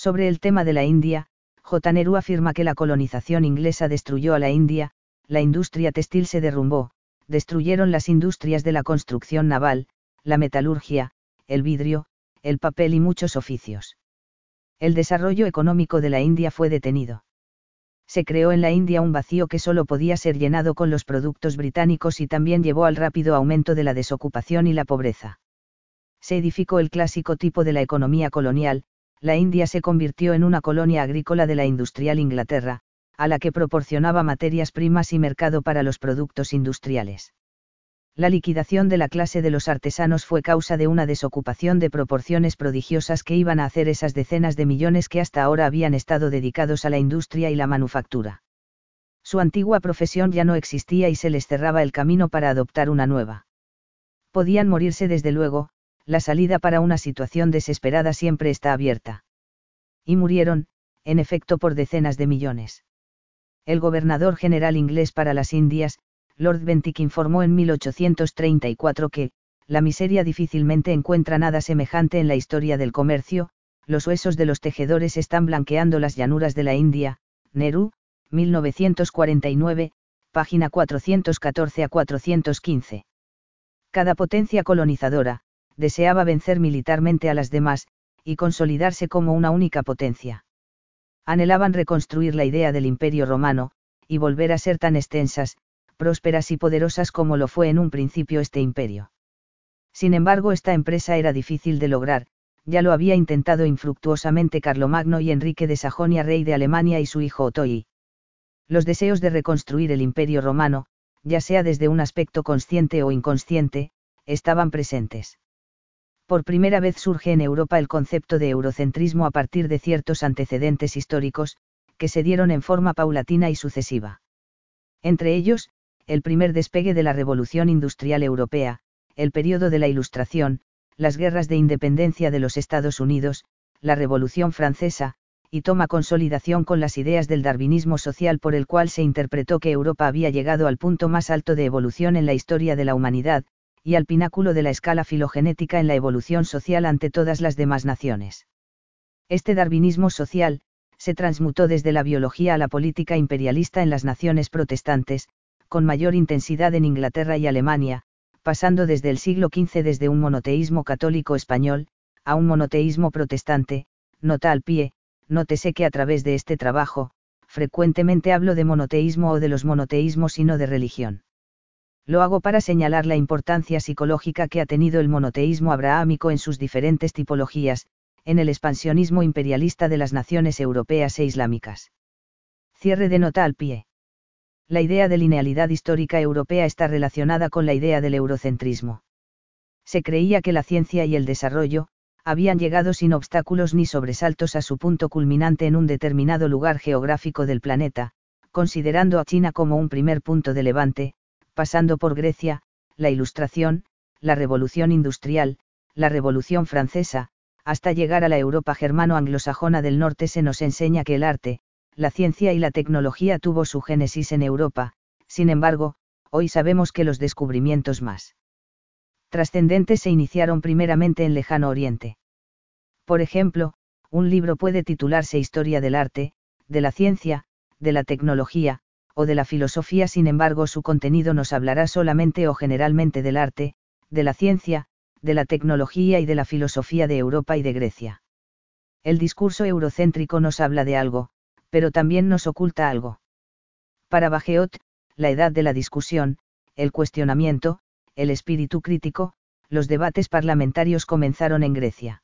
Sobre el tema de la India, J. Nehru afirma que la colonización inglesa destruyó a la India, la industria textil se derrumbó, destruyeron las industrias de la construcción naval, la metalurgia, el vidrio, el papel y muchos oficios. El desarrollo económico de la India fue detenido. Se creó en la India un vacío que solo podía ser llenado con los productos británicos y también llevó al rápido aumento de la desocupación y la pobreza. Se edificó el clásico tipo de la economía colonial, la India se convirtió en una colonia agrícola de la industrial Inglaterra, a la que proporcionaba materias primas y mercado para los productos industriales. La liquidación de la clase de los artesanos fue causa de una desocupación de proporciones prodigiosas que iban a hacer esas decenas de millones que hasta ahora habían estado dedicados a la industria y la manufactura. Su antigua profesión ya no existía y se les cerraba el camino para adoptar una nueva. Podían morirse desde luego, la salida para una situación desesperada siempre está abierta. Y murieron, en efecto, por decenas de millones. El gobernador general inglés para las Indias, Lord Bentinck, informó en 1834 que, la miseria difícilmente encuentra nada semejante en la historia del comercio, los huesos de los tejedores están blanqueando las llanuras de la India. Nehru, 1949, página 414 a 415. Cada potencia colonizadora, deseaba vencer militarmente a las demás, y consolidarse como una única potencia. Anhelaban reconstruir la idea del Imperio Romano, y volver a ser tan extensas, prósperas y poderosas como lo fue en un principio este imperio. Sin embargo, esta empresa era difícil de lograr, ya lo había intentado infructuosamente Carlomagno y Enrique de Sajonia, rey de Alemania, y su hijo Ottoi. Los deseos de reconstruir el Imperio Romano, ya sea desde un aspecto consciente o inconsciente, estaban presentes. Por primera vez surge en Europa el concepto de eurocentrismo a partir de ciertos antecedentes históricos, que se dieron en forma paulatina y sucesiva. Entre ellos, el primer despegue de la Revolución Industrial Europea, el período de la Ilustración, las guerras de independencia de los Estados Unidos, la Revolución Francesa, y toma consolidación con las ideas del darwinismo social, por el cual se interpretó que Europa había llegado al punto más alto de evolución en la historia de la humanidad, y al pináculo de la escala filogenética en la evolución social ante todas las demás naciones. Este darwinismo social, se transmutó desde la biología a la política imperialista en las naciones protestantes, con mayor intensidad en Inglaterra y Alemania, pasando desde el siglo XV desde un monoteísmo católico español, a un monoteísmo protestante. Nota al pie, nótese que a través de este trabajo, frecuentemente hablo de monoteísmo o de los monoteísmos y no de religión. Lo hago para señalar la importancia psicológica que ha tenido el monoteísmo abrahámico en sus diferentes tipologías, en el expansionismo imperialista de las naciones europeas e islámicas. Cierre de nota al pie. La idea de linealidad histórica europea está relacionada con la idea del eurocentrismo. Se creía que la ciencia y el desarrollo, habían llegado sin obstáculos ni sobresaltos a su punto culminante en un determinado lugar geográfico del planeta, considerando a China como un primer punto de levante, pasando por Grecia, la Ilustración, la Revolución Industrial, la Revolución Francesa, hasta llegar a la Europa germano-anglosajona del norte. Se nos enseña que el arte, la ciencia y la tecnología tuvo su génesis en Europa. Sin embargo, hoy sabemos que los descubrimientos más trascendentes se iniciaron primeramente en Lejano Oriente. Por ejemplo, un libro puede titularse Historia del arte, de la ciencia, de la tecnología, o de la filosofía. Sin embargo, su contenido nos hablará solamente o generalmente del arte, de la ciencia, de la tecnología y de la filosofía de Europa y de Grecia. El discurso eurocéntrico nos habla de algo, pero también nos oculta algo. Para Bajéot, la edad de la discusión, el cuestionamiento, el espíritu crítico, los debates parlamentarios comenzaron en Grecia.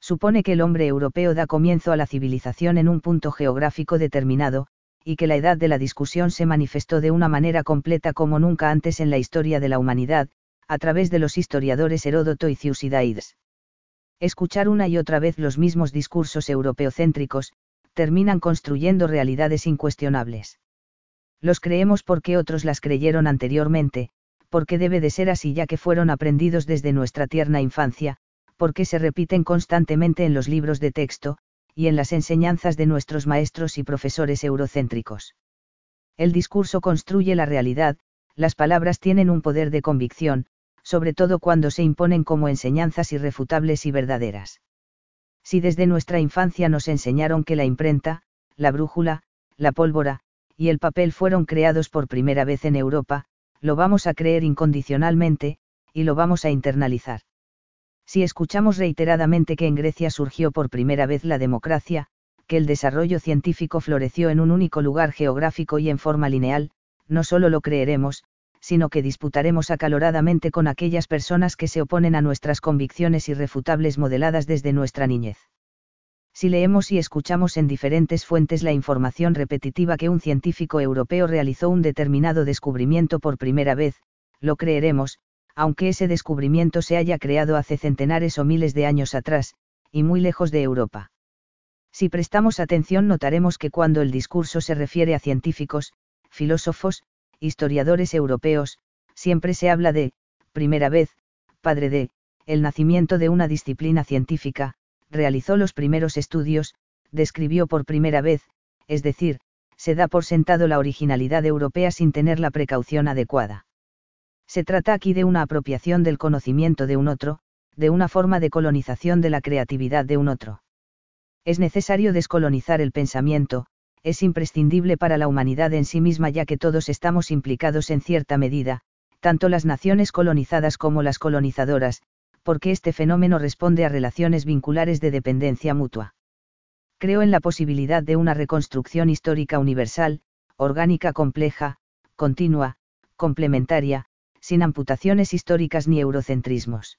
Supone que el hombre europeo da comienzo a la civilización en un punto geográfico determinado, y que la edad de la discusión se manifestó de una manera completa como nunca antes en la historia de la humanidad, a través de los historiadores Heródoto y Ciusidaides. Escuchar una y otra vez los mismos discursos europeocéntricos, terminan construyendo realidades incuestionables. Los creemos porque otros las creyeron anteriormente, porque debe de ser así ya que fueron aprendidos desde nuestra tierna infancia, porque se repiten constantemente en los libros de texto, y en las enseñanzas de nuestros maestros y profesores eurocéntricos. El discurso construye la realidad, las palabras tienen un poder de convicción, sobre todo cuando se imponen como enseñanzas irrefutables y verdaderas. Si desde nuestra infancia nos enseñaron que la imprenta, la brújula, la pólvora, y el papel fueron creados por primera vez en Europa, lo vamos a creer incondicionalmente, y lo vamos a internalizar. Si escuchamos reiteradamente que en Grecia surgió por primera vez la democracia, que el desarrollo científico floreció en un único lugar geográfico y en forma lineal, no solo lo creeremos, sino que disputaremos acaloradamente con aquellas personas que se oponen a nuestras convicciones irrefutables modeladas desde nuestra niñez. Si leemos y escuchamos en diferentes fuentes la información repetitiva que un científico europeo realizó un determinado descubrimiento por primera vez, lo creeremos, aunque ese descubrimiento se haya creado hace centenares o miles de años atrás, y muy lejos de Europa. Si prestamos atención notaremos que cuando el discurso se refiere a científicos, filósofos, historiadores europeos, siempre se habla de, primera vez, padre de, el nacimiento de una disciplina científica, realizó los primeros estudios, describió por primera vez, es decir, se da por sentado la originalidad europea sin tener la precaución adecuada. Se trata aquí de una apropiación del conocimiento de un otro, de una forma de colonización de la creatividad de un otro. Es necesario descolonizar el pensamiento, es imprescindible para la humanidad en sí misma ya que todos estamos implicados en cierta medida, tanto las naciones colonizadas como las colonizadoras, porque este fenómeno responde a relaciones vinculares de dependencia mutua. Creo en la posibilidad de una reconstrucción histórica universal, orgánica compleja, continua, complementaria, sin amputaciones históricas ni eurocentrismos.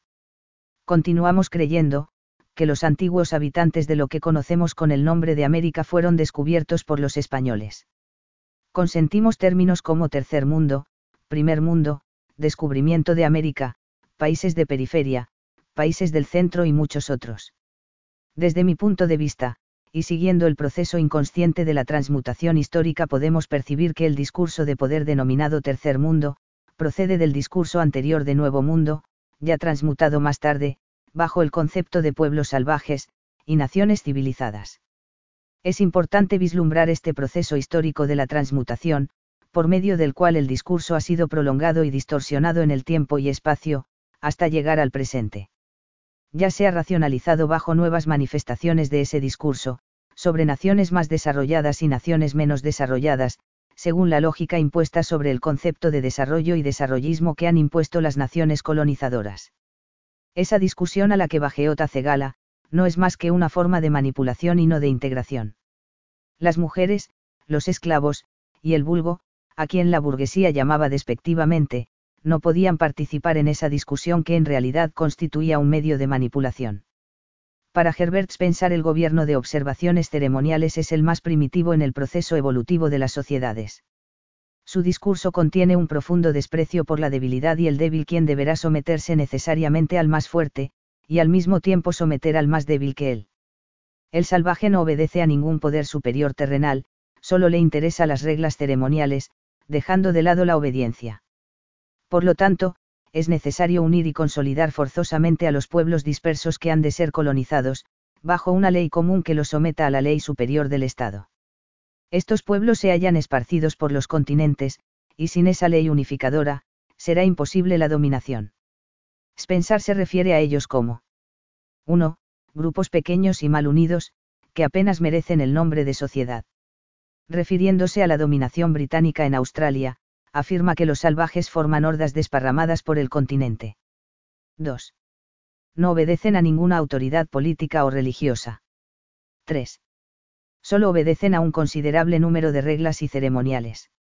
Continuamos creyendo, que los antiguos habitantes de lo que conocemos con el nombre de América fueron descubiertos por los españoles. Consentimos términos como tercer mundo, primer mundo, descubrimiento de América, países de periferia, países del centro y muchos otros. Desde mi punto de vista, y siguiendo el proceso inconsciente de la transmutación histórica podemos percibir que el discurso de poder denominado tercer mundo, procede del discurso anterior de nuevo mundo, ya transmutado más tarde, bajo el concepto de pueblos salvajes, y naciones civilizadas. Es importante vislumbrar este proceso histórico de la transmutación, por medio del cual el discurso ha sido prolongado y distorsionado en el tiempo y espacio, hasta llegar al presente. Ya se ha racionalizado bajo nuevas manifestaciones de ese discurso, sobre naciones más desarrolladas y naciones menos desarrolladas, según la lógica impuesta sobre el concepto de desarrollo y desarrollismo que han impuesto las naciones colonizadoras. Esa discusión a la que Bajeot hace gala, no es más que una forma de manipulación y no de integración. Las mujeres, los esclavos, y el vulgo, a quien la burguesía llamaba despectivamente, no podían participar en esa discusión que en realidad constituía un medio de manipulación. Para Herbert Spencer el gobierno de observaciones ceremoniales es el más primitivo en el proceso evolutivo de las sociedades. Su discurso contiene un profundo desprecio por la debilidad y el débil quien deberá someterse necesariamente al más fuerte, y al mismo tiempo someter al más débil que él. El salvaje no obedece a ningún poder superior terrenal, solo le interesa las reglas ceremoniales, dejando de lado la obediencia. Por lo tanto, es necesario unir y consolidar forzosamente a los pueblos dispersos que han de ser colonizados, bajo una ley común que los someta a la ley superior del Estado. Estos pueblos se hallan esparcidos por los continentes, y sin esa ley unificadora, será imposible la dominación. Spencer se refiere a ellos como 1. Grupos pequeños y mal unidos, que apenas merecen el nombre de sociedad. Refiriéndose a la dominación británica en Australia, afirma que los salvajes forman hordas desparramadas por el continente. 2. No obedecen a ninguna autoridad política o religiosa. 3. Solo obedecen a un considerable número de reglas y ceremoniales.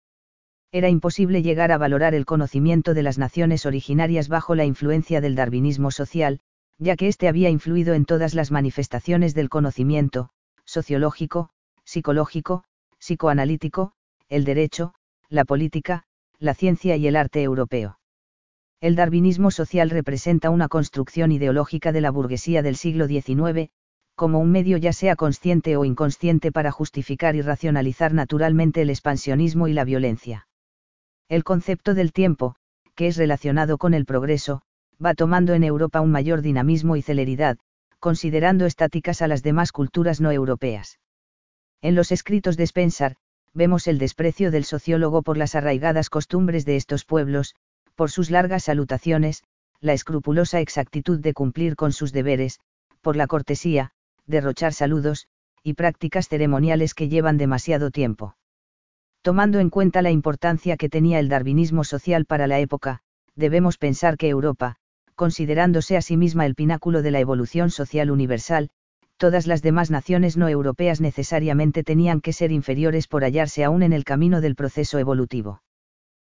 Era imposible llegar a valorar el conocimiento de las naciones originarias bajo la influencia del darwinismo social, ya que éste había influido en todas las manifestaciones del conocimiento, sociológico, psicológico, psicoanalítico, el derecho, la política, la ciencia y el arte europeo. El darwinismo social representa una construcción ideológica de la burguesía del siglo XIX, como un medio ya sea consciente o inconsciente para justificar y racionalizar naturalmente el expansionismo y la violencia. El concepto del tiempo, que es relacionado con el progreso, va tomando en Europa un mayor dinamismo y celeridad, considerando estáticas a las demás culturas no europeas. En los escritos de Spencer, vemos el desprecio del sociólogo por las arraigadas costumbres de estos pueblos, por sus largas salutaciones, la escrupulosa exactitud de cumplir con sus deberes, por la cortesía, derrochar saludos, y prácticas ceremoniales que llevan demasiado tiempo. Tomando en cuenta la importancia que tenía el darwinismo social para la época, debemos pensar que Europa, considerándose a sí misma el pináculo de la evolución social universal, todas las demás naciones no europeas necesariamente tenían que ser inferiores por hallarse aún en el camino del proceso evolutivo.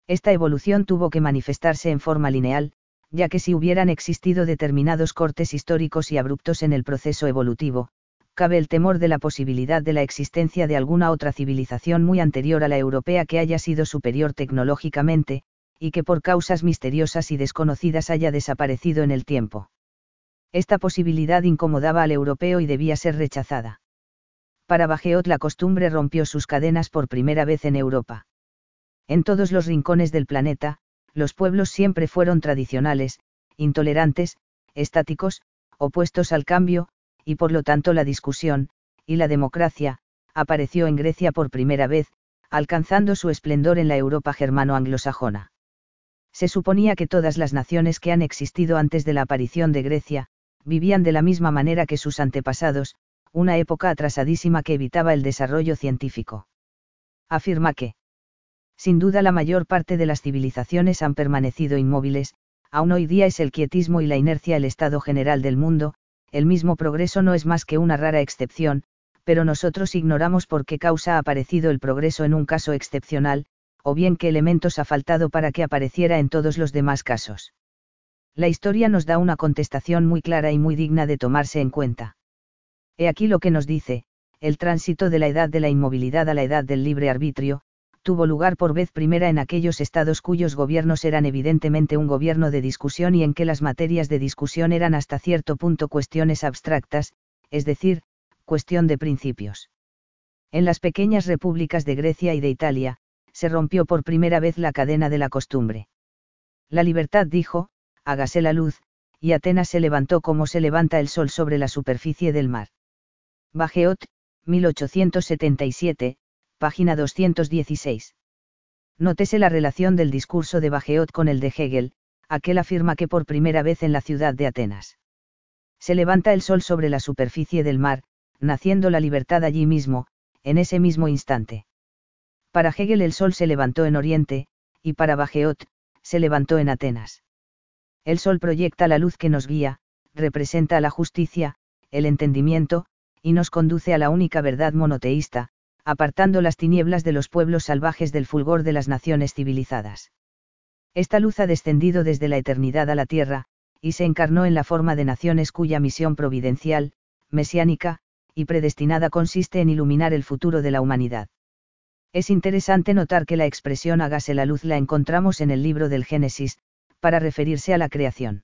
Esta evolución tuvo que manifestarse en forma lineal, ya que si hubieran existido determinados cortes históricos y abruptos en el proceso evolutivo, cabe el temor de la posibilidad de la existencia de alguna otra civilización muy anterior a la europea que haya sido superior tecnológicamente, y que por causas misteriosas y desconocidas haya desaparecido en el tiempo. Esta posibilidad incomodaba al europeo y debía ser rechazada. Para Bajeot la costumbre rompió sus cadenas por primera vez en Europa. En todos los rincones del planeta, los pueblos siempre fueron tradicionales, intolerantes, estáticos, opuestos al cambio, y por lo tanto la discusión, y la democracia, apareció en Grecia por primera vez, alcanzando su esplendor en la Europa germano-anglosajona. Se suponía que todas las naciones que han existido antes de la aparición de Grecia, vivían de la misma manera que sus antepasados, una época atrasadísima que evitaba el desarrollo científico. Afirma que, sin duda la mayor parte de las civilizaciones han permanecido inmóviles, aún hoy día es el quietismo y la inercia el estado general del mundo, el mismo progreso no es más que una rara excepción, pero nosotros ignoramos por qué causa ha aparecido el progreso en un caso excepcional, o bien qué elementos ha faltado para que apareciera en todos los demás casos. La historia nos da una contestación muy clara y muy digna de tomarse en cuenta. He aquí lo que nos dice: el tránsito de la edad de la inmovilidad a la edad del libre arbitrio, tuvo lugar por vez primera en aquellos estados cuyos gobiernos eran evidentemente un gobierno de discusión y en que las materias de discusión eran hasta cierto punto cuestiones abstractas, es decir, cuestión de principios. En las pequeñas repúblicas de Grecia y de Italia, se rompió por primera vez la cadena de la costumbre. La libertad dijo: hágase la luz, y Atenas se levantó como se levanta el sol sobre la superficie del mar. Bajeot, 1877, página 216. Nótese la relación del discurso de Bajeot con el de Hegel, aquel afirma que por primera vez en la ciudad de Atenas se levanta el sol sobre la superficie del mar, naciendo la libertad allí mismo, en ese mismo instante. Para Hegel el sol se levantó en Oriente, y para Bajeot, se levantó en Atenas. El sol proyecta la luz que nos guía, representa la justicia, el entendimiento, y nos conduce a la única verdad monoteísta, apartando las tinieblas de los pueblos salvajes del fulgor de las naciones civilizadas. Esta luz ha descendido desde la eternidad a la tierra, y se encarnó en la forma de naciones cuya misión providencial, mesiánica, y predestinada consiste en iluminar el futuro de la humanidad. Es interesante notar que la expresión hágase la luz la encontramos en el libro del Génesis, para referirse a la creación.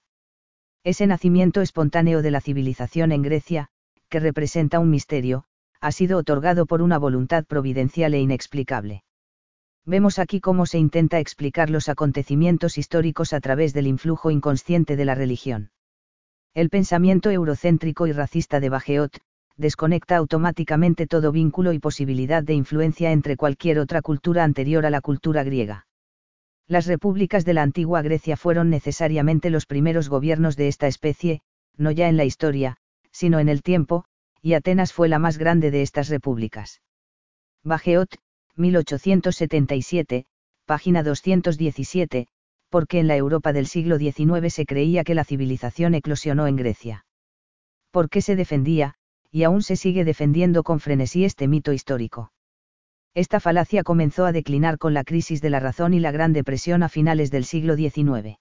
Ese nacimiento espontáneo de la civilización en Grecia, que representa un misterio, ha sido otorgado por una voluntad providencial e inexplicable. Vemos aquí cómo se intenta explicar los acontecimientos históricos a través del influjo inconsciente de la religión. El pensamiento eurocéntrico y racista de Bajeot desconecta automáticamente todo vínculo y posibilidad de influencia entre cualquier otra cultura anterior a la cultura griega. Las repúblicas de la antigua Grecia fueron necesariamente los primeros gobiernos de esta especie, no ya en la historia, sino en el tiempo, y Atenas fue la más grande de estas repúblicas. Bajeot, 1877, página 217, porque en la Europa del siglo XIX se creía que la civilización eclosionó en Grecia. ¿Por qué se defendía, y aún se sigue defendiendo con frenesí este mito histórico? Esta falacia comenzó a declinar con la crisis de la razón y la Gran Depresión a finales del siglo XIX.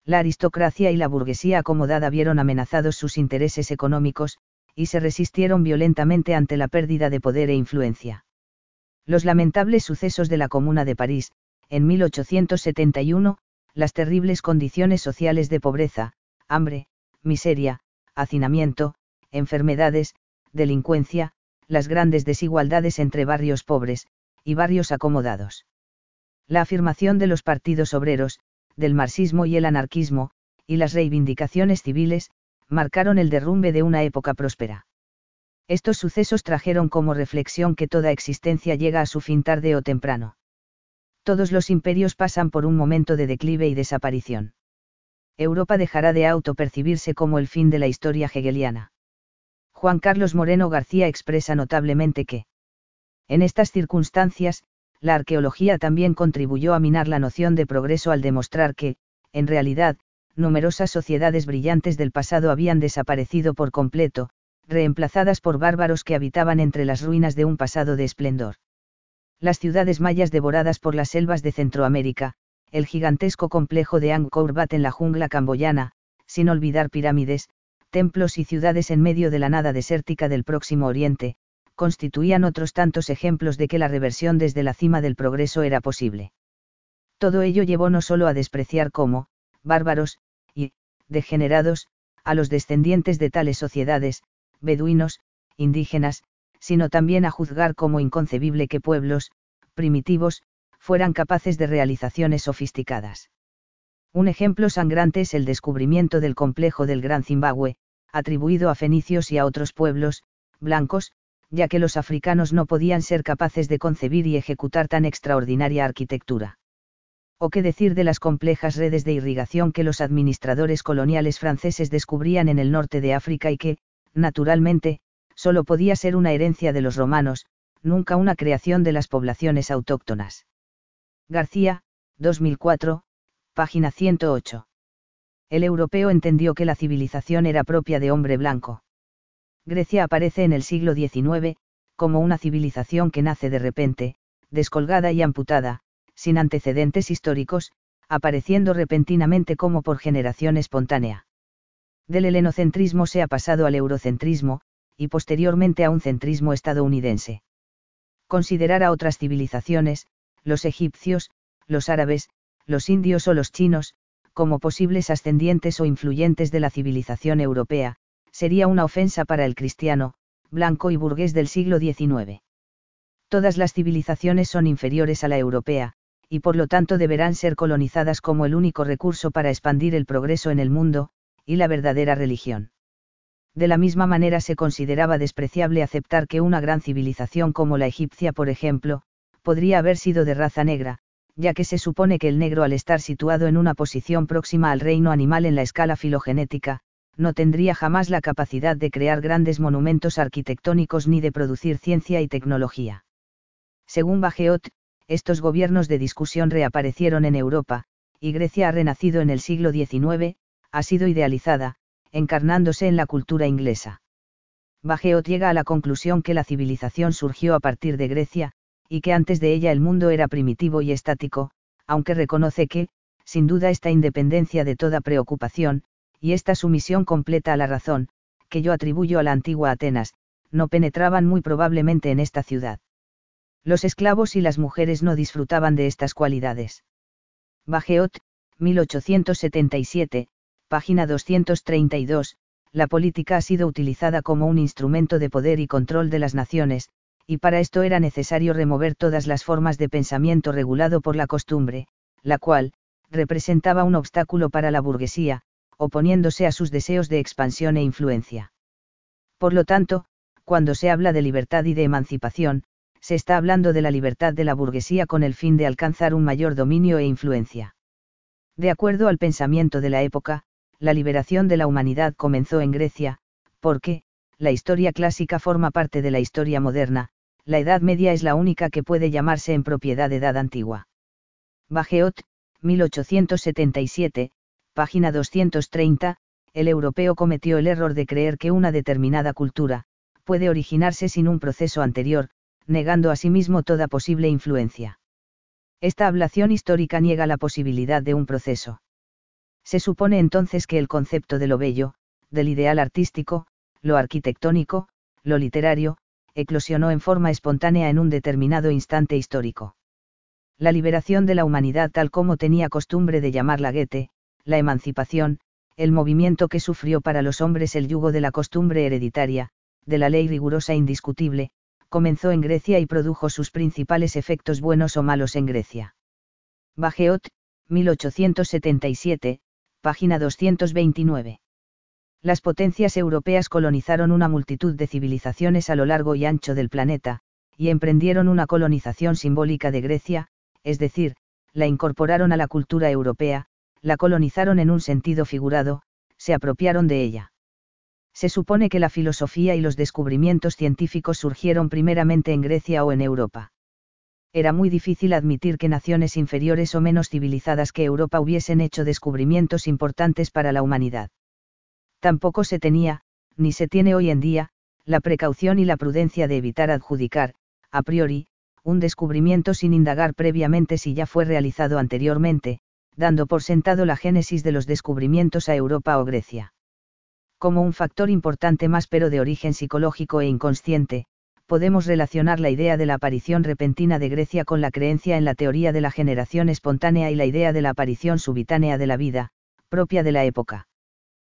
La aristocracia y la burguesía acomodada vieron amenazados sus intereses económicos, y se resistieron violentamente ante la pérdida de poder e influencia. Los lamentables sucesos de la Comuna de París, en 1871, las terribles condiciones sociales de pobreza, hambre, miseria, hacinamiento, enfermedades, delincuencia, las grandes desigualdades entre barrios pobres y barrios acomodados. La afirmación de los partidos obreros, del marxismo y el anarquismo, y las reivindicaciones civiles, marcaron el derrumbe de una época próspera. Estos sucesos trajeron como reflexión que toda existencia llega a su fin tarde o temprano. Todos los imperios pasan por un momento de declive y desaparición. Europa dejará de autopercibirse como el fin de la historia hegeliana. Juan Carlos Moreno García expresa notablemente que, en estas circunstancias, la arqueología también contribuyó a minar la noción de progreso al demostrar que, en realidad, numerosas sociedades brillantes del pasado habían desaparecido por completo, reemplazadas por bárbaros que habitaban entre las ruinas de un pasado de esplendor. Las ciudades mayas devoradas por las selvas de Centroamérica, el gigantesco complejo de Angkor Wat en la jungla camboyana, sin olvidar pirámides, templos y ciudades en medio de la nada desértica del Próximo Oriente, constituían otros tantos ejemplos de que la reversión desde la cima del progreso era posible. Todo ello llevó no solo a despreciar como bárbaros y degenerados a los descendientes de tales sociedades, beduinos, indígenas, sino también a juzgar como inconcebible que pueblos primitivos fueran capaces de realizaciones sofisticadas. Un ejemplo sangrante es el descubrimiento del complejo del Gran Zimbabue, atribuido a fenicios y a otros pueblos blancos, ya que los africanos no podían ser capaces de concebir y ejecutar tan extraordinaria arquitectura. O qué decir de las complejas redes de irrigación que los administradores coloniales franceses descubrían en el norte de África y que, naturalmente, solo podía ser una herencia de los romanos, nunca una creación de las poblaciones autóctonas. García, 2004, página 108. El europeo entendió que la civilización era propia de hombre blanco. Grecia aparece en el siglo XIX, como una civilización que nace de repente, descolgada y amputada, sin antecedentes históricos, apareciendo repentinamente como por generación espontánea. Del helenocentrismo se ha pasado al eurocentrismo, y posteriormente a un centrismo estadounidense. Considerar a otras civilizaciones, los egipcios, los árabes, los indios o los chinos, como posibles ascendientes o influyentes de la civilización europea, sería una ofensa para el cristiano, blanco y burgués del siglo XIX. Todas las civilizaciones son inferiores a la europea, y por lo tanto deberán ser colonizadas como el único recurso para expandir el progreso en el mundo, y la verdadera religión. De la misma manera se consideraba despreciable aceptar que una gran civilización como la egipcia, por ejemplo, podría haber sido de raza negra, ya que se supone que el negro, al estar situado en una posición próxima al reino animal en la escala filogenética, no tendría jamás la capacidad de crear grandes monumentos arquitectónicos ni de producir ciencia y tecnología. Según Bagehot, estos gobiernos de discusión reaparecieron en Europa, y Grecia ha renacido en el siglo XIX, ha sido idealizada, encarnándose en la cultura inglesa. Bagehot llega a la conclusión que la civilización surgió a partir de Grecia, y que antes de ella el mundo era primitivo y estático, aunque reconoce que, sin duda, esta independencia de toda preocupación, y esta sumisión completa a la razón, que yo atribuyo a la antigua Atenas, no penetraban muy probablemente en esta ciudad. Los esclavos y las mujeres no disfrutaban de estas cualidades. Bagehot, 1877, página 232, la política ha sido utilizada como un instrumento de poder y control de las naciones, y para esto era necesario remover todas las formas de pensamiento regulado por la costumbre, la cual, representaba un obstáculo para la burguesía, oponiéndose a sus deseos de expansión e influencia. Por lo tanto, cuando se habla de libertad y de emancipación, se está hablando de la libertad de la burguesía con el fin de alcanzar un mayor dominio e influencia. De acuerdo al pensamiento de la época, la liberación de la humanidad comenzó en Grecia, porque, la historia clásica forma parte de la historia moderna, la Edad Media es la única que puede llamarse en propiedad Edad Antigua. Bagehot, 1877, página 230, el europeo cometió el error de creer que una determinada cultura puede originarse sin un proceso anterior, negando asimismo toda posible influencia. Esta ablación histórica niega la posibilidad de un proceso. Se supone entonces que el concepto de lo bello, del ideal artístico, lo arquitectónico, lo literario, eclosionó en forma espontánea en un determinado instante histórico. La liberación de la humanidad, tal como tenía costumbre de llamarla Goethe, la emancipación, el movimiento que sufrió para los hombres el yugo de la costumbre hereditaria, de la ley rigurosa e indiscutible, comenzó en Grecia y produjo sus principales efectos buenos o malos en Grecia. Bagehot, 1877, página 229. Las potencias europeas colonizaron una multitud de civilizaciones a lo largo y ancho del planeta, y emprendieron una colonización simbólica de Grecia, es decir, la incorporaron a la cultura europea, la colonizaron en un sentido figurado, se apropiaron de ella. Se supone que la filosofía y los descubrimientos científicos surgieron primeramente en Grecia o en Europa. Era muy difícil admitir que naciones inferiores o menos civilizadas que Europa hubiesen hecho descubrimientos importantes para la humanidad. Tampoco se tenía, ni se tiene hoy en día, la precaución y la prudencia de evitar adjudicar, a priori, un descubrimiento sin indagar previamente si ya fue realizado anteriormente, dando por sentado la génesis de los descubrimientos a Europa o Grecia. Como un factor importante más pero de origen psicológico e inconsciente, podemos relacionar la idea de la aparición repentina de Grecia con la creencia en la teoría de la generación espontánea y la idea de la aparición subitánea de la vida, propia de la época.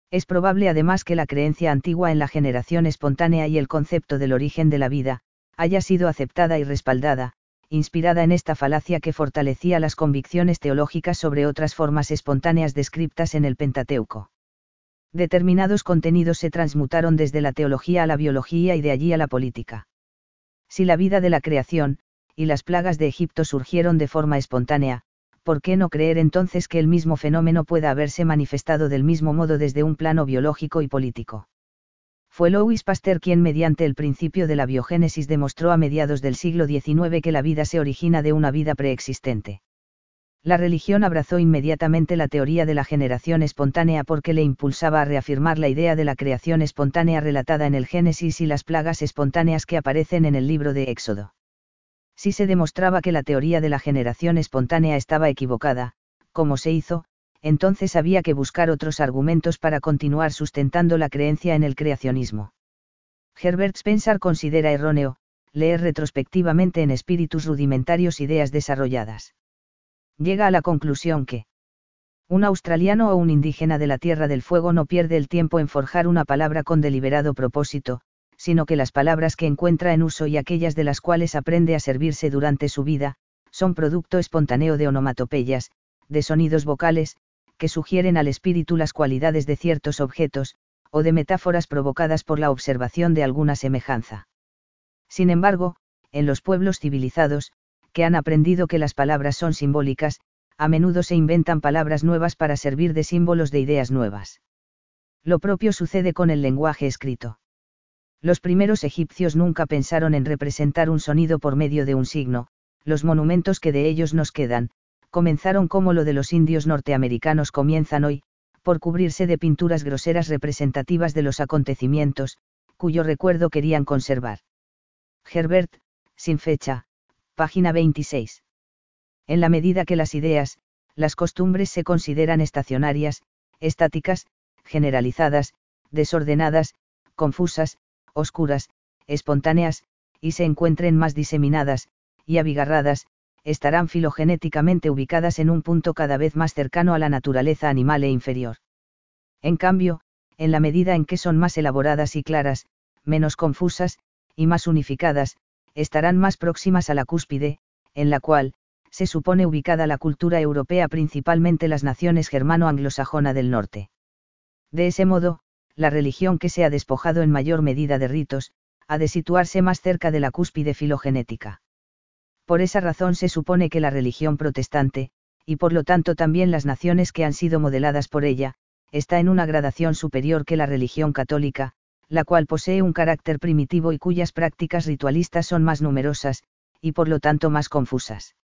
Es probable además que la creencia antigua en la generación espontánea y el concepto del origen de la vida, haya sido aceptada y respaldada, inspirada en esta falacia que fortalecía las convicciones teológicas sobre otras formas espontáneas descriptas en el Pentateuco. Determinados contenidos se transmutaron desde la teología a la biología y de allí a la política. Si la vida de la creación, y las plagas de Egipto surgieron de forma espontánea, ¿por qué no creer entonces que el mismo fenómeno pueda haberse manifestado del mismo modo desde un plano biológico y político? Fue Louis Pasteur quien mediante el principio de la biogénesis demostró a mediados del siglo XIX que la vida se origina de una vida preexistente. La religión abrazó inmediatamente la teoría de la generación espontánea porque le impulsaba a reafirmar la idea de la creación espontánea relatada en el Génesis y las plagas espontáneas que aparecen en el libro de Éxodo. Si se demostraba que la teoría de la generación espontánea estaba equivocada, como se hizo, entonces había que buscar otros argumentos para continuar sustentando la creencia en el creacionismo. Herbert Spencer considera erróneo, leer retrospectivamente en espíritus rudimentarios ideas desarrolladas. Llega a la conclusión que un australiano o un indígena de la Tierra del Fuego no pierde el tiempo en forjar una palabra con deliberado propósito, sino que las palabras que encuentra en uso y aquellas de las cuales aprende a servirse durante su vida, son producto espontáneo de onomatopeyas, de sonidos vocales, que sugieren al espíritu las cualidades de ciertos objetos, o de metáforas provocadas por la observación de alguna semejanza. Sin embargo, en los pueblos civilizados, que han aprendido que las palabras son simbólicas, a menudo se inventan palabras nuevas para servir de símbolos de ideas nuevas. Lo propio sucede con el lenguaje escrito. Los primeros egipcios nunca pensaron en representar un sonido por medio de un signo, los monumentos que de ellos nos quedan, comenzaron como lo de los indios norteamericanos comienzan hoy, por cubrirse de pinturas groseras representativas de los acontecimientos, cuyo recuerdo querían conservar. Herbert, sin fecha, página 26. En la medida que las ideas, las costumbres se consideran estacionarias, estáticas, generalizadas, desordenadas, confusas, oscuras, espontáneas, y se encuentren más diseminadas, y abigarradas, estarán filogenéticamente ubicadas en un punto cada vez más cercano a la naturaleza animal e inferior. En cambio, en la medida en que son más elaboradas y claras, menos confusas, y más unificadas, estarán más próximas a la cúspide, en la cual, se supone ubicada la cultura europea, principalmente las naciones germano-anglosajona del norte. De ese modo, la religión que se ha despojado en mayor medida de ritos, ha de situarse más cerca de la cúspide filogenética. Por esa razón se supone que la religión protestante, y por lo tanto también las naciones que han sido modeladas por ella, está en una gradación superior que la religión católica, la cual posee un carácter primitivo y cuyas prácticas ritualistas son más numerosas, y por lo tanto más confusas.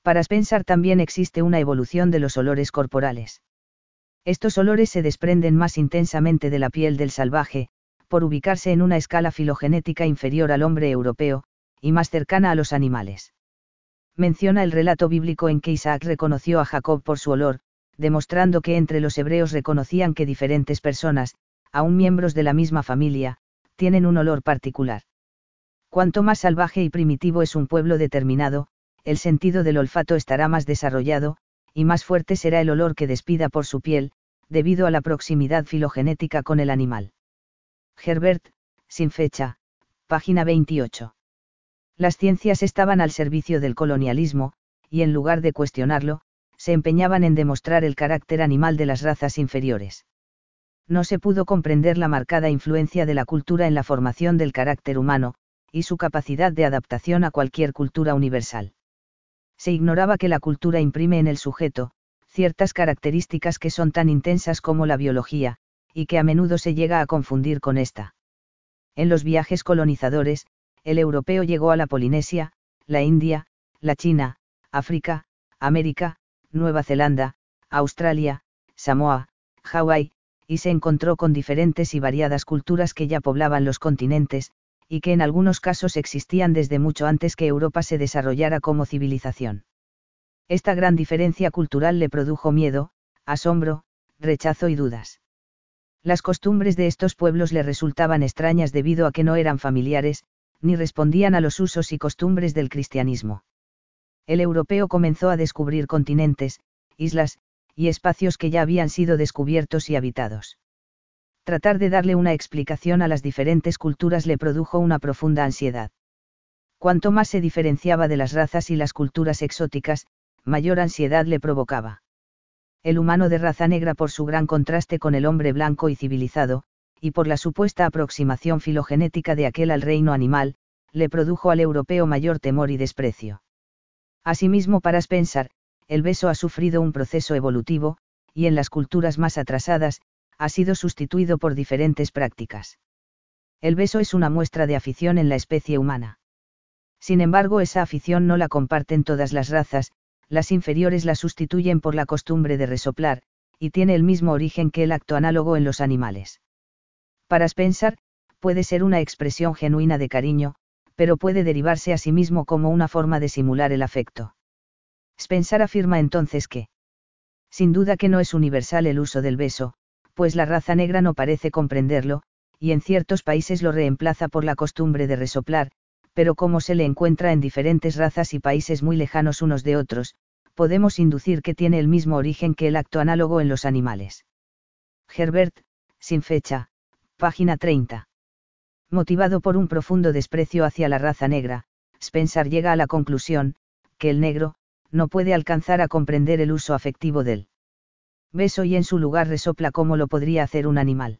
Para Spencer también existe una evolución de los olores corporales. Estos olores se desprenden más intensamente de la piel del salvaje, por ubicarse en una escala filogenética inferior al hombre europeo, y más cercana a los animales. Menciona el relato bíblico en que Isaac reconoció a Jacob por su olor, demostrando que entre los hebreos reconocían que diferentes personas, aun miembros de la misma familia, tienen un olor particular. Cuanto más salvaje y primitivo es un pueblo determinado, el sentido del olfato estará más desarrollado, y más fuerte será el olor que despida por su piel, debido a la proximidad filogenética con el animal. Herbert, sin fecha, página 28. Las ciencias estaban al servicio del colonialismo, y en lugar de cuestionarlo, se empeñaban en demostrar el carácter animal de las razas inferiores. No se pudo comprender la marcada influencia de la cultura en la formación del carácter humano, y su capacidad de adaptación a cualquier cultura universal. Se ignoraba que la cultura imprime en el sujeto ciertas características que son tan intensas como la biología, y que a menudo se llega a confundir con esta. En los viajes colonizadores, el europeo llegó a la Polinesia, la India, la China, África, América, Nueva Zelanda, Australia, Samoa, Hawái, y se encontró con diferentes y variadas culturas que ya poblaban los continentes, y que en algunos casos existían desde mucho antes que Europa se desarrollara como civilización. Esta gran diferencia cultural le produjo miedo, asombro, rechazo y dudas. Las costumbres de estos pueblos le resultaban extrañas debido a que no eran familiares, ni respondían a los usos y costumbres del cristianismo. El europeo comenzó a descubrir continentes, islas, y espacios que ya habían sido descubiertos y habitados. Tratar de darle una explicación a las diferentes culturas le produjo una profunda ansiedad. Cuanto más se diferenciaba de las razas y las culturas exóticas, mayor ansiedad le provocaba. El humano de raza negra por su gran contraste con el hombre blanco y civilizado, y por la supuesta aproximación filogenética de aquel al reino animal, le produjo al europeo mayor temor y desprecio. Asimismo, para Spencer, el beso ha sufrido un proceso evolutivo, y en las culturas más atrasadas, ha sido sustituido por diferentes prácticas. El beso es una muestra de afición en la especie humana. Sin embargo, esa afición no la comparten todas las razas, las inferiores la sustituyen por la costumbre de resoplar, y tiene el mismo origen que el acto análogo en los animales. Para Spencer, puede ser una expresión genuina de cariño, pero puede derivarse a sí mismo como una forma de simular el afecto. Spencer afirma entonces que, sin duda que no es universal el uso del beso, pues la raza negra no parece comprenderlo, y en ciertos países lo reemplaza por la costumbre de resoplar, pero como se le encuentra en diferentes razas y países muy lejanos unos de otros, podemos inducir que tiene el mismo origen que el acto análogo en los animales. Herbert, sin fecha, página 30. Motivado por un profundo desprecio hacia la raza negra, Spencer llega a la conclusión, que el negro, no puede alcanzar a comprender el uso afectivo del beso y en su lugar resopla como lo podría hacer un animal.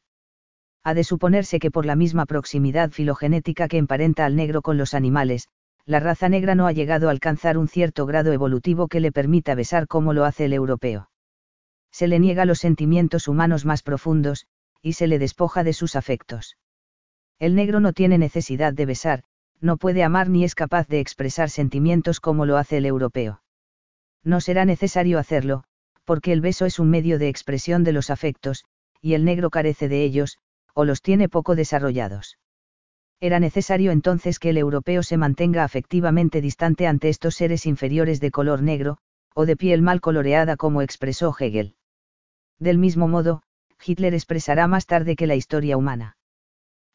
Ha de suponerse que por la misma proximidad filogenética que emparenta al negro con los animales, la raza negra no ha llegado a alcanzar un cierto grado evolutivo que le permita besar como lo hace el europeo. Se le niega los sentimientos humanos más profundos, y se le despoja de sus afectos. El negro no tiene necesidad de besar, no puede amar ni es capaz de expresar sentimientos como lo hace el europeo. No será necesario hacerlo, porque el beso es un medio de expresión de los afectos, y el negro carece de ellos, o los tiene poco desarrollados. Era necesario entonces que el europeo se mantenga afectivamente distante ante estos seres inferiores de color negro, o de piel mal coloreada como expresó Hegel. Del mismo modo, Hitler expresará más tarde que la historia humana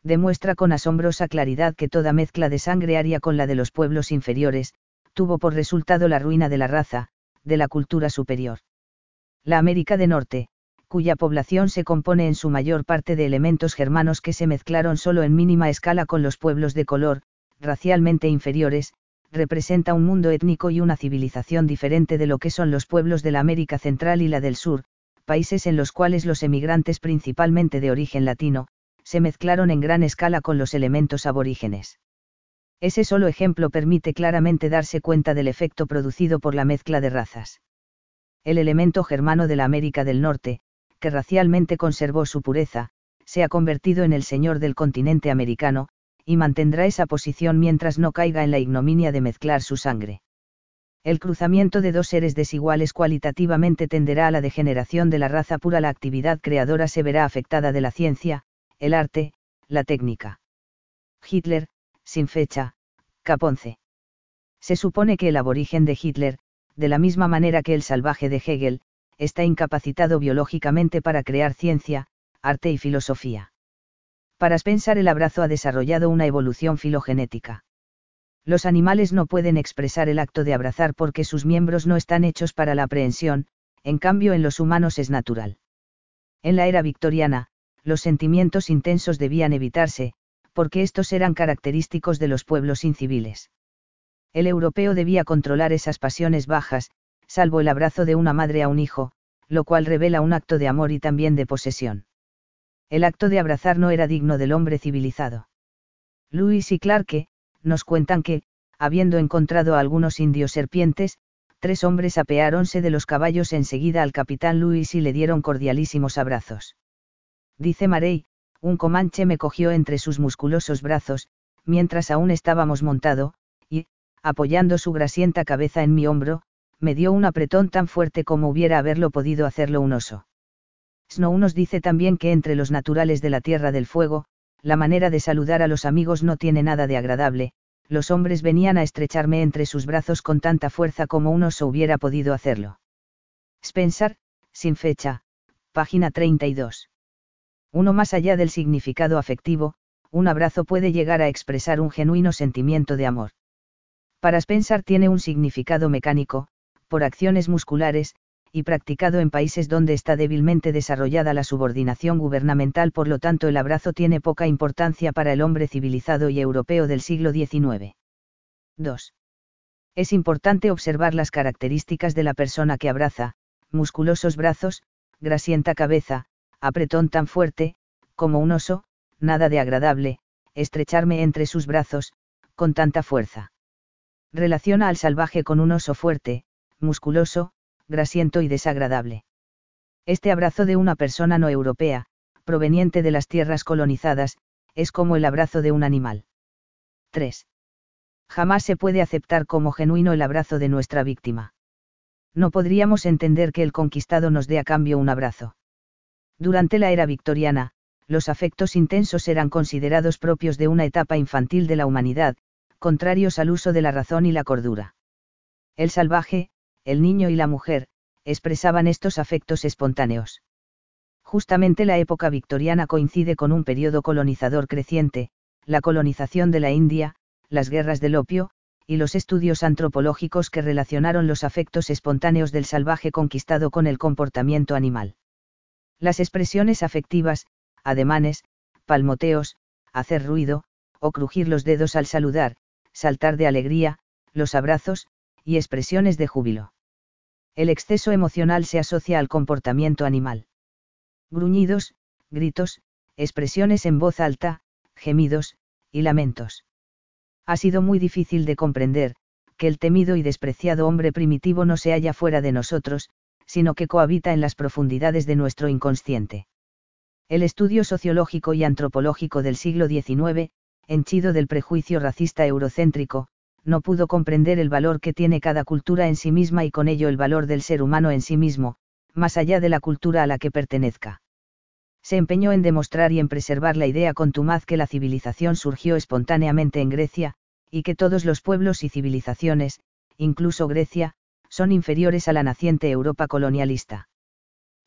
demuestra con asombrosa claridad que toda mezcla de sangre aria con la de los pueblos inferiores, tuvo por resultado la ruina de la raza, de la cultura superior. La América de Norte, cuya población se compone en su mayor parte de elementos germanos que se mezclaron solo en mínima escala con los pueblos de color, racialmente inferiores, representa un mundo étnico y una civilización diferente de lo que son los pueblos de la América Central y la del Sur, países en los cuales los emigrantes principalmente de origen latino, se mezclaron en gran escala con los elementos aborígenes. Ese solo ejemplo permite claramente darse cuenta del efecto producido por la mezcla de razas. El elemento germano de la América del Norte, que racialmente conservó su pureza, se ha convertido en el señor del continente americano, y mantendrá esa posición mientras no caiga en la ignominia de mezclar su sangre. El cruzamiento de dos seres desiguales cualitativamente tenderá a la degeneración de la raza pura. La actividad creadora se verá afectada de la ciencia, el arte, la técnica. Hitler, sin fecha, cap 11. Se supone que el aborigen de Hitler, de la misma manera que el salvaje de Hegel, está incapacitado biológicamente para crear ciencia, arte y filosofía. Para Spencer, el abrazo ha desarrollado una evolución filogenética. Los animales no pueden expresar el acto de abrazar porque sus miembros no están hechos para la aprehensión, en cambio en los humanos es natural. En la era victoriana, los sentimientos intensos debían evitarse, porque estos eran característicos de los pueblos inciviles. El europeo debía controlar esas pasiones bajas, salvo el abrazo de una madre a un hijo, lo cual revela un acto de amor y también de posesión. El acto de abrazar no era digno del hombre civilizado. Lewis y Clarke nos cuentan que, habiendo encontrado a algunos indios serpientes, 3 hombres apeáronse de los caballos enseguida al capitán Lewis y le dieron cordialísimos abrazos. Dice Marey, un comanche me cogió entre sus musculosos brazos, mientras aún estábamos montado, y, apoyando su grasienta cabeza en mi hombro, me dio un apretón tan fuerte como hubiera haberlo podido hacerlo un oso. Snow nos dice también que entre los naturales de la Tierra del Fuego, la manera de saludar a los amigos no tiene nada de agradable, los hombres venían a estrecharme entre sus brazos con tanta fuerza como un oso hubiera podido hacerlo. Spencer, sin fecha, página 32. Uno más allá del significado afectivo, un abrazo puede llegar a expresar un genuino sentimiento de amor. Para Spencer tiene un significado mecánico, por acciones musculares, y practicado en países donde está débilmente desarrollada la subordinación gubernamental, por lo tanto el abrazo tiene poca importancia para el hombre civilizado y europeo del siglo XIX. 2. Es importante observar las características de la persona que abraza: musculosos brazos, grasienta cabeza, apretón tan fuerte, como un oso, nada de agradable, estrecharme entre sus brazos, con tanta fuerza. Relaciona al salvaje con un oso fuerte, musculoso, grasiento y desagradable. Este abrazo de una persona no europea, proveniente de las tierras colonizadas, es como el abrazo de un animal. 3. Jamás se puede aceptar como genuino el abrazo de nuestra víctima. No podríamos entender que el conquistado nos dé a cambio un abrazo. Durante la era victoriana, los afectos intensos eran considerados propios de una etapa infantil de la humanidad, contrarios al uso de la razón y la cordura. El salvaje, el niño y la mujer, expresaban estos afectos espontáneos. Justamente la época victoriana coincide con un periodo colonizador creciente, la colonización de la India, las guerras del opio, y los estudios antropológicos que relacionaron los afectos espontáneos del salvaje conquistado con el comportamiento animal. Las expresiones afectivas, ademanes, palmoteos, hacer ruido, o crujir los dedos al saludar, saltar de alegría, los abrazos, y expresiones de júbilo. El exceso emocional se asocia al comportamiento animal. Gruñidos, gritos, expresiones en voz alta, gemidos, y lamentos. Ha sido muy difícil de comprender, que el temido y despreciado hombre primitivo no se halla fuera de nosotros, sino que cohabita en las profundidades de nuestro inconsciente. El estudio sociológico y antropológico del siglo XIX, henchido del prejuicio racista eurocéntrico, no pudo comprender el valor que tiene cada cultura en sí misma y con ello el valor del ser humano en sí mismo, más allá de la cultura a la que pertenezca. Se empeñó en demostrar y en preservar la idea contumaz que la civilización surgió espontáneamente en Grecia, y que todos los pueblos y civilizaciones, incluso Grecia, son inferiores a la naciente Europa colonialista.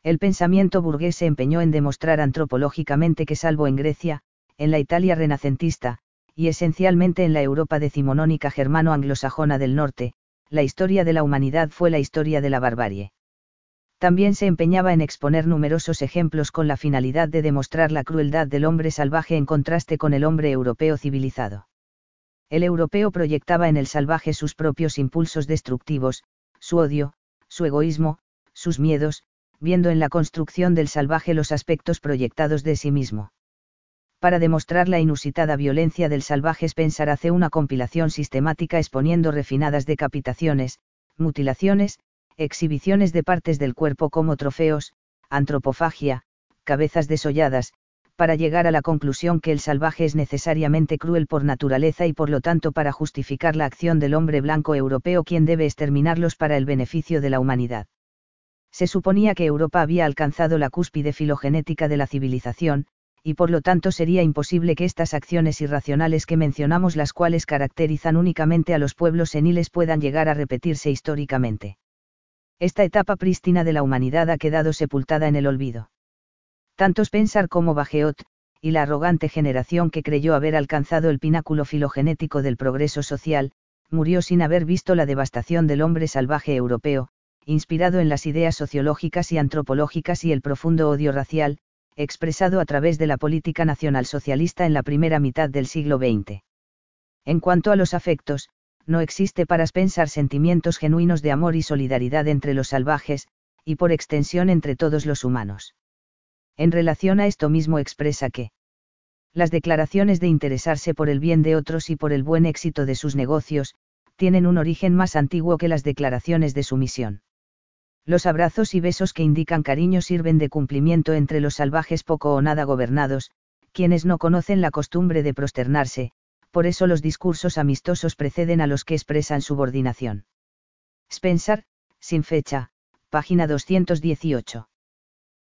El pensamiento burgués se empeñó en demostrar antropológicamente que salvo en Grecia, en la Italia renacentista, y esencialmente en la Europa decimonónica germano-anglosajona del norte, la historia de la humanidad fue la historia de la barbarie. También se empeñaba en exponer numerosos ejemplos con la finalidad de demostrar la crueldad del hombre salvaje en contraste con el hombre europeo civilizado. El europeo proyectaba en el salvaje sus propios impulsos destructivos, su odio, su egoísmo, sus miedos, viendo en la construcción del salvaje los aspectos proyectados de sí mismo. Para demostrar la inusitada violencia del salvaje, Spencer hace una compilación sistemática exponiendo refinadas decapitaciones, mutilaciones, exhibiciones de partes del cuerpo como trofeos, antropofagia, cabezas desolladas, para llegar a la conclusión que el salvaje es necesariamente cruel por naturaleza y por lo tanto para justificar la acción del hombre blanco europeo quien debe exterminarlos para el beneficio de la humanidad. Se suponía que Europa había alcanzado la cúspide filogenética de la civilización, y por lo tanto sería imposible que estas acciones irracionales que mencionamos, las cuales caracterizan únicamente a los pueblos seniles, puedan llegar a repetirse históricamente. Esta etapa prístina de la humanidad ha quedado sepultada en el olvido. Tanto Spencer como Bagehot, y la arrogante generación que creyó haber alcanzado el pináculo filogenético del progreso social, murió sin haber visto la devastación del hombre salvaje europeo, inspirado en las ideas sociológicas y antropológicas y el profundo odio racial, expresado a través de la política nacionalsocialista en la primera mitad del siglo XX. En cuanto a los afectos, no existe para Spencer sentimientos genuinos de amor y solidaridad entre los salvajes, y por extensión entre todos los humanos. En relación a esto mismo expresa que las declaraciones de interesarse por el bien de otros y por el buen éxito de sus negocios, tienen un origen más antiguo que las declaraciones de sumisión. Los abrazos y besos que indican cariño sirven de cumplimiento entre los salvajes poco o nada gobernados, quienes no conocen la costumbre de prosternarse, por eso los discursos amistosos preceden a los que expresan subordinación. Spencer, sin fecha, página 218.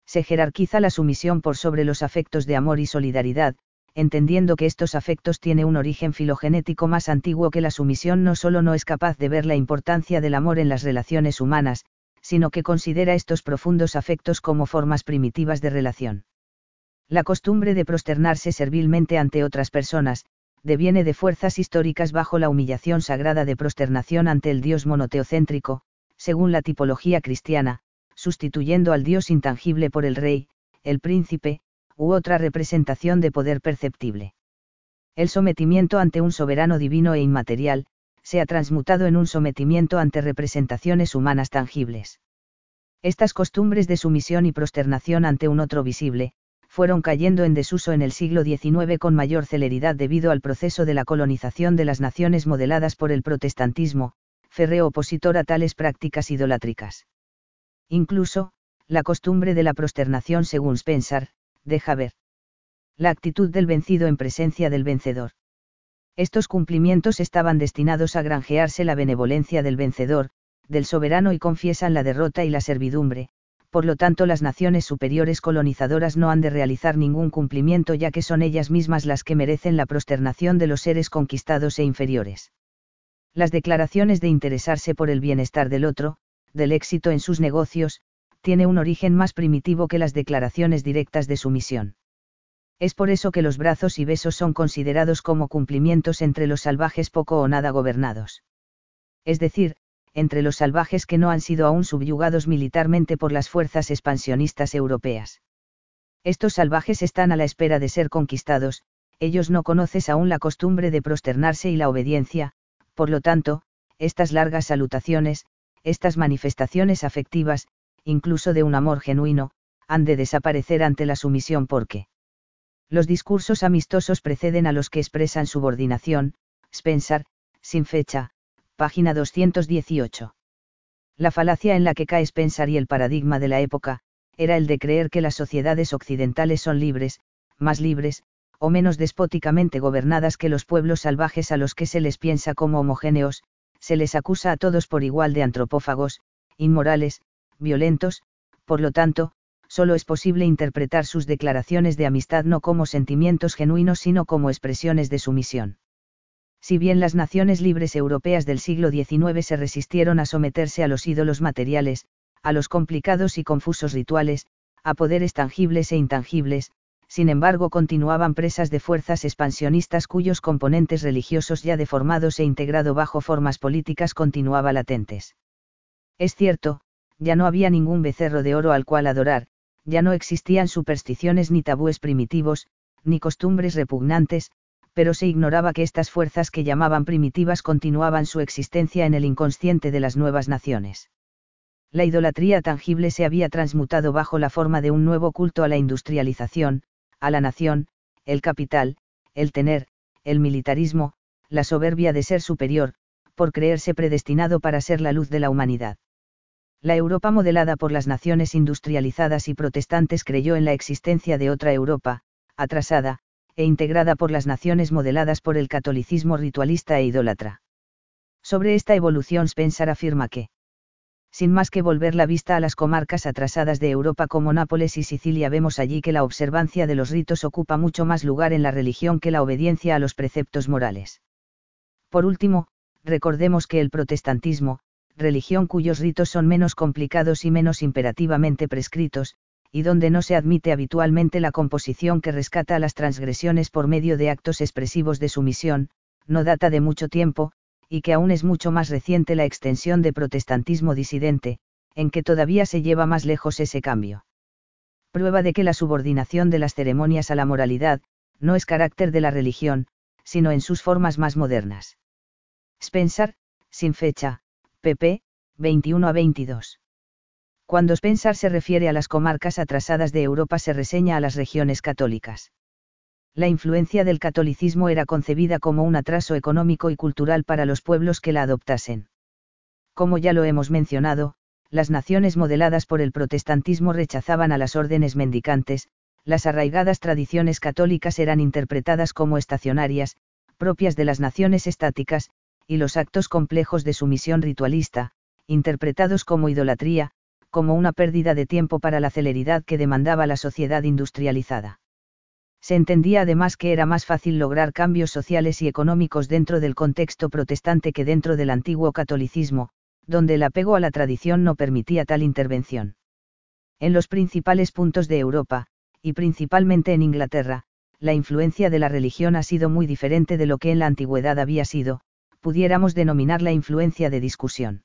Se jerarquiza la sumisión por sobre los afectos de amor y solidaridad, entendiendo que estos afectos tienen un origen filogenético más antiguo que la sumisión. No solo no es capaz de ver la importancia del amor en las relaciones humanas, sino que considera estos profundos afectos como formas primitivas de relación. La costumbre de prosternarse servilmente ante otras personas, deviene de fuerzas históricas bajo la humillación sagrada de prosternación ante el Dios monoteocéntrico, según la tipología cristiana, sustituyendo al Dios intangible por el rey, el príncipe, u otra representación de poder perceptible. El sometimiento ante un soberano divino e inmaterial, se ha transmutado en un sometimiento ante representaciones humanas tangibles. Estas costumbres de sumisión y prosternación ante un otro visible, fueron cayendo en desuso en el siglo XIX con mayor celeridad debido al proceso de la colonización de las naciones modeladas por el protestantismo, férreo opositor a tales prácticas idolátricas. Incluso, la costumbre de la prosternación, según Spencer, deja ver la actitud del vencido en presencia del vencedor. Estos cumplimientos estaban destinados a granjearse la benevolencia del vencedor, del soberano, y confiesan la derrota y la servidumbre. Por lo tanto, las naciones superiores colonizadoras no han de realizar ningún cumplimiento, ya que son ellas mismas las que merecen la prosternación de los seres conquistados e inferiores. Las declaraciones de interesarse por el bienestar del otro, del éxito en sus negocios, tiene un origen más primitivo que las declaraciones directas de sumisión. Es por eso que los brazos y besos son considerados como cumplimientos entre los salvajes poco o nada gobernados. Es decir, entre los salvajes que no han sido aún subyugados militarmente por las fuerzas expansionistas europeas. Estos salvajes están a la espera de ser conquistados, ellos no conocen aún la costumbre de prosternarse y la obediencia, por lo tanto, estas largas salutaciones, estas manifestaciones afectivas, incluso de un amor genuino, han de desaparecer ante la sumisión, porque los discursos amistosos preceden a los que expresan subordinación. Spencer, sin fecha, página 218. La falacia en la que cae Spencer y el paradigma de la época, era el de creer que las sociedades occidentales son libres, más libres, o menos despóticamente gobernadas que los pueblos salvajes a los que se les piensa como homogéneos. Se les acusa a todos por igual de antropófagos, inmorales, violentos. Por lo tanto, solo es posible interpretar sus declaraciones de amistad no como sentimientos genuinos sino como expresiones de sumisión. Si bien las naciones libres europeas del siglo XIX se resistieron a someterse a los ídolos materiales, a los complicados y confusos rituales, a poderes tangibles e intangibles, sin embargo continuaban presas de fuerzas expansionistas cuyos componentes religiosos ya deformados e integrado bajo formas políticas continuaban latentes. Es cierto, ya no había ningún becerro de oro al cual adorar, ya no existían supersticiones ni tabúes primitivos, ni costumbres repugnantes, pero se ignoraba que estas fuerzas que llamaban primitivas continuaban su existencia en el inconsciente de las nuevas naciones. La idolatría tangible se había transmutado bajo la forma de un nuevo culto a la industrialización, a la nación, el capital, el tener, el militarismo, la soberbia de ser superior, por creerse predestinado para ser la luz de la humanidad. La Europa modelada por las naciones industrializadas y protestantes creyó en la existencia de otra Europa, atrasada, e integrada por las naciones modeladas por el catolicismo ritualista e idólatra. Sobre esta evolución Spencer afirma que, sin más que volver la vista a las comarcas atrasadas de Europa como Nápoles y Sicilia, vemos allí que la observancia de los ritos ocupa mucho más lugar en la religión que la obediencia a los preceptos morales. Por último, recordemos que el protestantismo, religión cuyos ritos son menos complicados y menos imperativamente prescritos, y donde no se admite habitualmente la composición que rescata a las transgresiones por medio de actos expresivos de sumisión, no data de mucho tiempo, y que aún es mucho más reciente la extensión de protestantismo disidente, en que todavía se lleva más lejos ese cambio. Prueba de que la subordinación de las ceremonias a la moralidad, no es carácter de la religión, sino en sus formas más modernas. Spencer, sin fecha, pp. 21 a 22. Cuando Spencer se refiere a las comarcas atrasadas de Europa se reseña a las regiones católicas. La influencia del catolicismo era concebida como un atraso económico y cultural para los pueblos que la adoptasen. Como ya lo hemos mencionado, Las naciones modeladas por el protestantismo rechazaban a las órdenes mendicantes, las arraigadas tradiciones católicas eran interpretadas como estacionarias, propias de las naciones estáticas, y los actos complejos de sumisión ritualista, interpretados como idolatría, como una pérdida de tiempo para la celeridad que demandaba la sociedad industrializada. Se entendía además que era más fácil lograr cambios sociales y económicos dentro del contexto protestante que dentro del antiguo catolicismo, donde el apego a la tradición no permitía tal intervención. En los principales puntos de Europa, y principalmente en Inglaterra, la influencia de la religión ha sido muy diferente de lo que en la antigüedad había sido, pudiéramos denominar la influencia de discusión.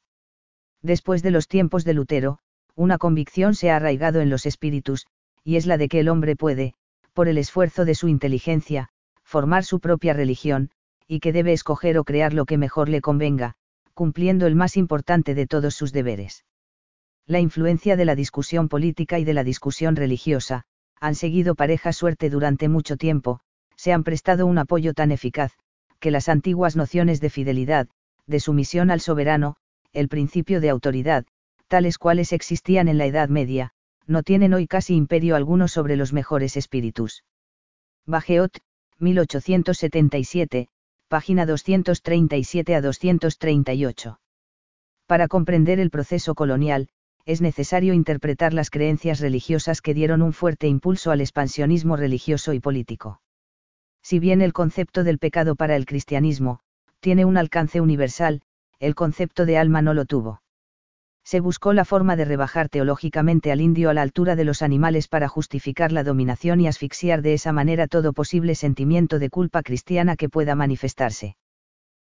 Después de los tiempos de Lutero, una convicción se ha arraigado en los espíritus, y es la de que el hombre puede, por el esfuerzo de su inteligencia, formar su propia religión, y que debe escoger o crear lo que mejor le convenga, cumpliendo el más importante de todos sus deberes. La influencia de la discusión política y de la discusión religiosa, han seguido pareja suerte durante mucho tiempo, se han prestado un apoyo tan eficaz, que las antiguas nociones de fidelidad, de sumisión al soberano, el principio de autoridad, tales cuales existían en la Edad Media, no tienen hoy casi imperio alguno sobre los mejores espíritus. Bajeot, 1877, página 237 a 238. Para comprender el proceso colonial, es necesario interpretar las creencias religiosas que dieron un fuerte impulso al expansionismo religioso y político. Si bien el concepto del pecado para el cristianismo tiene un alcance universal, el concepto de alma no lo tuvo. Se buscó la forma de rebajar teológicamente al indio a la altura de los animales para justificar la dominación y asfixiar de esa manera todo posible sentimiento de culpa cristiana que pueda manifestarse.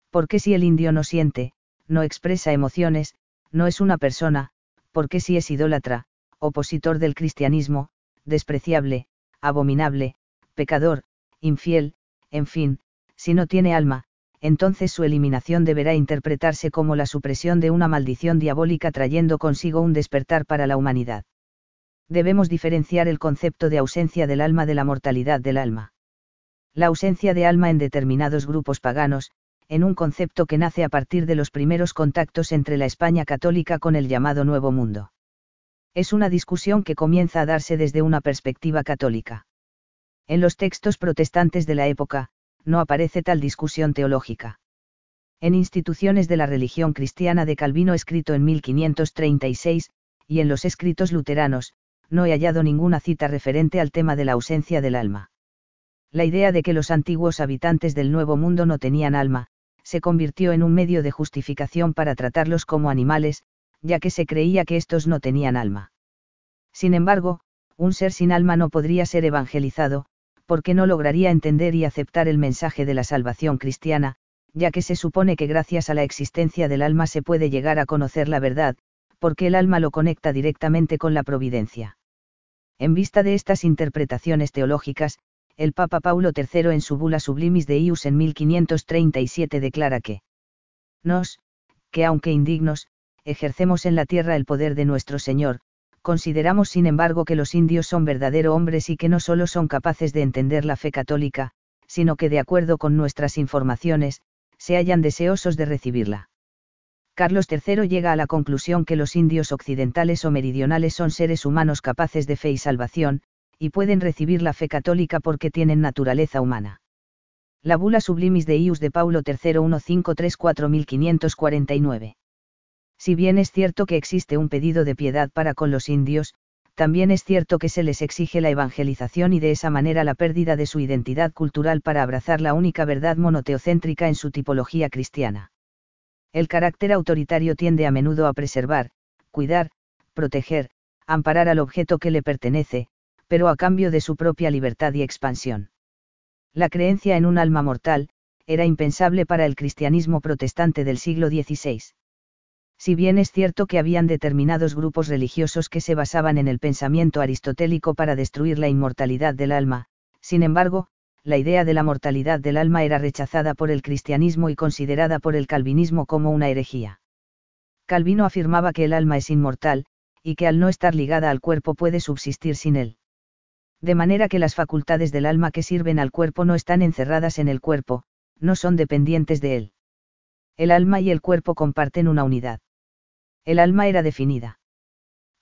Porque si el indio no siente, no expresa emociones, no es una persona, porque si es idólatra, opositor del cristianismo, despreciable, abominable, pecador, infiel, en fin, si no tiene alma, entonces su eliminación deberá interpretarse como la supresión de una maldición diabólica trayendo consigo un despertar para la humanidad. Debemos diferenciar el concepto de ausencia del alma de la mortalidad del alma. La ausencia de alma en determinados grupos paganos, en un concepto que nace a partir de los primeros contactos entre la España católica con el llamado Nuevo Mundo. Es una discusión que comienza a darse desde una perspectiva católica. En los textos protestantes de la época, no aparece tal discusión teológica. En Instituciones de la religión cristiana de Calvino escrito en 1536, y en los escritos luteranos, no he hallado ninguna cita referente al tema de la ausencia del alma. La idea de que los antiguos habitantes del Nuevo Mundo no tenían alma, se convirtió en un medio de justificación para tratarlos como animales, ya que se creía que estos no tenían alma. Sin embargo, un ser sin alma no podría ser evangelizado, porque no lograría entender y aceptar el mensaje de la salvación cristiana, ya que se supone que gracias a la existencia del alma se puede llegar a conocer la verdad, porque el alma lo conecta directamente con la providencia. En vista de estas interpretaciones teológicas, el Papa Paulo III en su Bula Sublimis Deius en 1537 declara que que aunque indignos, ejercemos en la tierra el poder de nuestro Señor, consideramos sin embargo que los indios son verdaderos hombres y que no solo son capaces de entender la fe católica, sino que de acuerdo con nuestras informaciones, se hallan deseosos de recibirla. Carlos III llega a la conclusión que los indios occidentales o meridionales son seres humanos capaces de fe y salvación, y pueden recibir la fe católica porque tienen naturaleza humana. La Bula Sublimis Deius de Paulo III 1534-1549. Si bien es cierto que existe un pedido de piedad para con los indios, también es cierto que se les exige la evangelización y de esa manera la pérdida de su identidad cultural para abrazar la única verdad monoteocéntrica en su tipología cristiana. El carácter autoritario tiende a menudo a preservar, cuidar, proteger, amparar al objeto que le pertenece, pero a cambio de su propia libertad y expansión. La creencia en un alma mortal, era impensable para el cristianismo protestante del siglo XVI. Si bien es cierto que habían determinados grupos religiosos que se basaban en el pensamiento aristotélico para destruir la inmortalidad del alma, sin embargo, la idea de la mortalidad del alma era rechazada por el cristianismo y considerada por el calvinismo como una herejía. Calvino afirmaba que el alma es inmortal, y que al no estar ligada al cuerpo puede subsistir sin él. De manera que las facultades del alma que sirven al cuerpo no están encerradas en el cuerpo, no son dependientes de él. El alma y el cuerpo comparten una unidad. El alma era definida.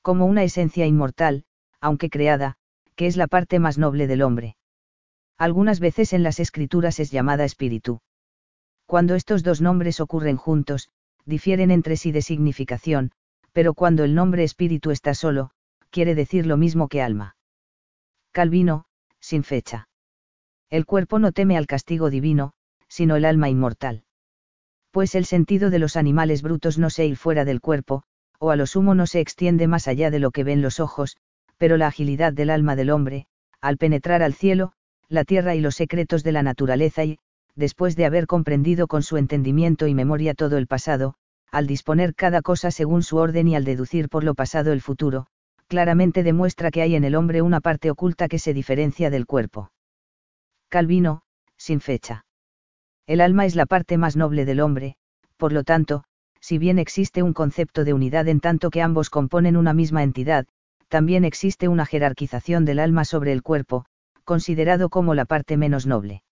como una esencia inmortal, aunque creada, que es la parte más noble del hombre. Algunas veces en las escrituras es llamada espíritu. Cuando estos dos nombres ocurren juntos, difieren entre sí de significación, pero cuando el nombre espíritu está solo, quiere decir lo mismo que alma. Calvino, sin fecha. El cuerpo no teme al castigo divino, sino el alma inmortal. Pues el sentido de los animales brutos no se ir fuera del cuerpo, o a lo sumo no se extiende más allá de lo que ven los ojos, pero la agilidad del alma del hombre, al penetrar al cielo, la tierra y los secretos de la naturaleza y, después de haber comprendido con su entendimiento y memoria todo el pasado, al disponer cada cosa según su orden y al deducir por lo pasado el futuro, claramente demuestra que hay en el hombre una parte oculta que se diferencia del cuerpo. Calvino, sin fecha. El alma es la parte más noble del hombre, por lo tanto, si bien existe un concepto de unidad en tanto que ambos componen una misma entidad, también existe una jerarquización del alma sobre el cuerpo, considerado como la parte menos noble.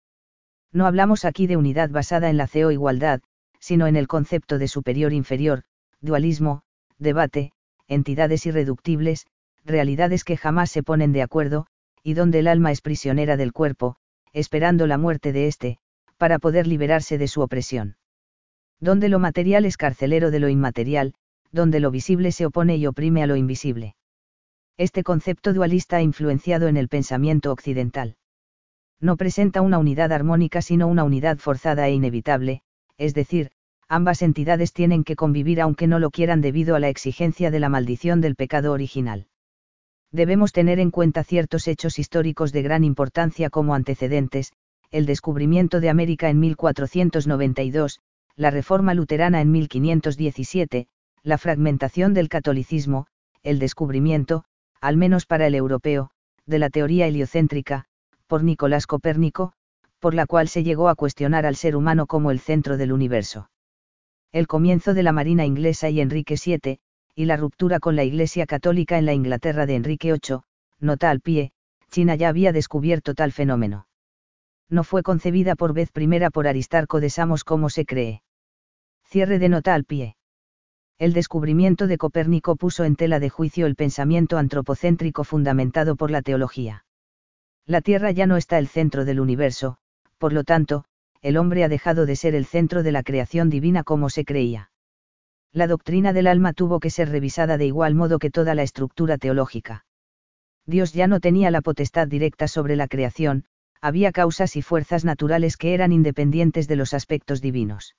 No hablamos aquí de unidad basada en la igualdad, sino en el concepto de superior-inferior, dualismo, debate, entidades irreductibles, realidades que jamás se ponen de acuerdo, y donde el alma es prisionera del cuerpo, esperando la muerte de éste, para poder liberarse de su opresión. Donde lo material es carcelero de lo inmaterial, donde lo visible se opone y oprime a lo invisible. Este concepto dualista ha influenciado en el pensamiento occidental. No presenta una unidad armónica sino una unidad forzada e inevitable, es decir, ambas entidades tienen que convivir aunque no lo quieran debido a la exigencia de la maldición del pecado original. Debemos tener en cuenta ciertos hechos históricos de gran importancia como antecedentes: el descubrimiento de América en 1492, la Reforma luterana en 1517, la fragmentación del catolicismo, el descubrimiento, al menos para el europeo, de la teoría heliocéntrica, por Nicolás Copérnico, por la cual se llegó a cuestionar al ser humano como el centro del universo. El comienzo de la Marina inglesa y Enrique VII, y la ruptura con la Iglesia católica en la Inglaterra de Enrique VIII, nota al pie, China ya había descubierto tal fenómeno. No fue concebida por vez primera por Aristarco de Samos como se cree. Cierre de nota al pie. El descubrimiento de Copérnico puso en tela de juicio el pensamiento antropocéntrico fundamentado por la teología. La Tierra ya no está el centro del universo, por lo tanto, el hombre ha dejado de ser el centro de la creación divina como se creía. La doctrina del alma tuvo que ser revisada de igual modo que toda la estructura teológica. Dios ya no tenía la potestad directa sobre la creación, había causas y fuerzas naturales que eran independientes de los aspectos divinos.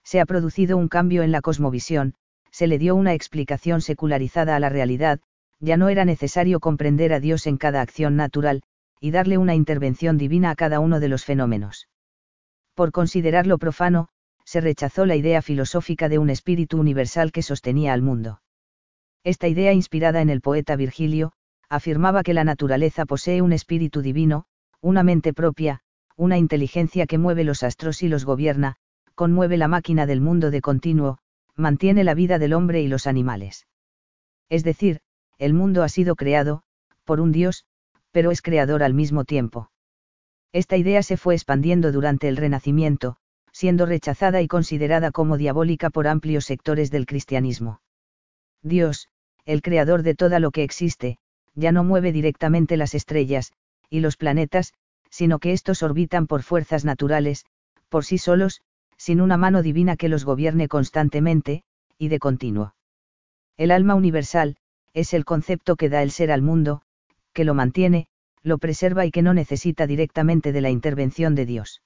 Se ha producido un cambio en la cosmovisión, se le dio una explicación secularizada a la realidad, ya no era necesario comprender a Dios en cada acción natural, y darle una intervención divina a cada uno de los fenómenos. Por considerarlo profano, se rechazó la idea filosófica de un espíritu universal que sostenía al mundo. Esta idea, inspirada en el poeta Virgilio, afirmaba que la naturaleza posee un espíritu divino, una mente propia, una inteligencia que mueve los astros y los gobierna, conmueve la máquina del mundo de continuo, mantiene la vida del hombre y los animales. Es decir, el mundo ha sido creado, por un Dios, pero es creador al mismo tiempo. Esta idea se fue expandiendo durante el Renacimiento, siendo rechazada y considerada como diabólica por amplios sectores del cristianismo. Dios, el creador de todo lo que existe, ya no mueve directamente las estrellas y los planetas, sino que estos orbitan por fuerzas naturales, por sí solos, sin una mano divina que los gobierne constantemente, y de continuo. El alma universal, es el concepto que da el ser al mundo, que lo mantiene, lo preserva y que no necesita directamente de la intervención de Dios.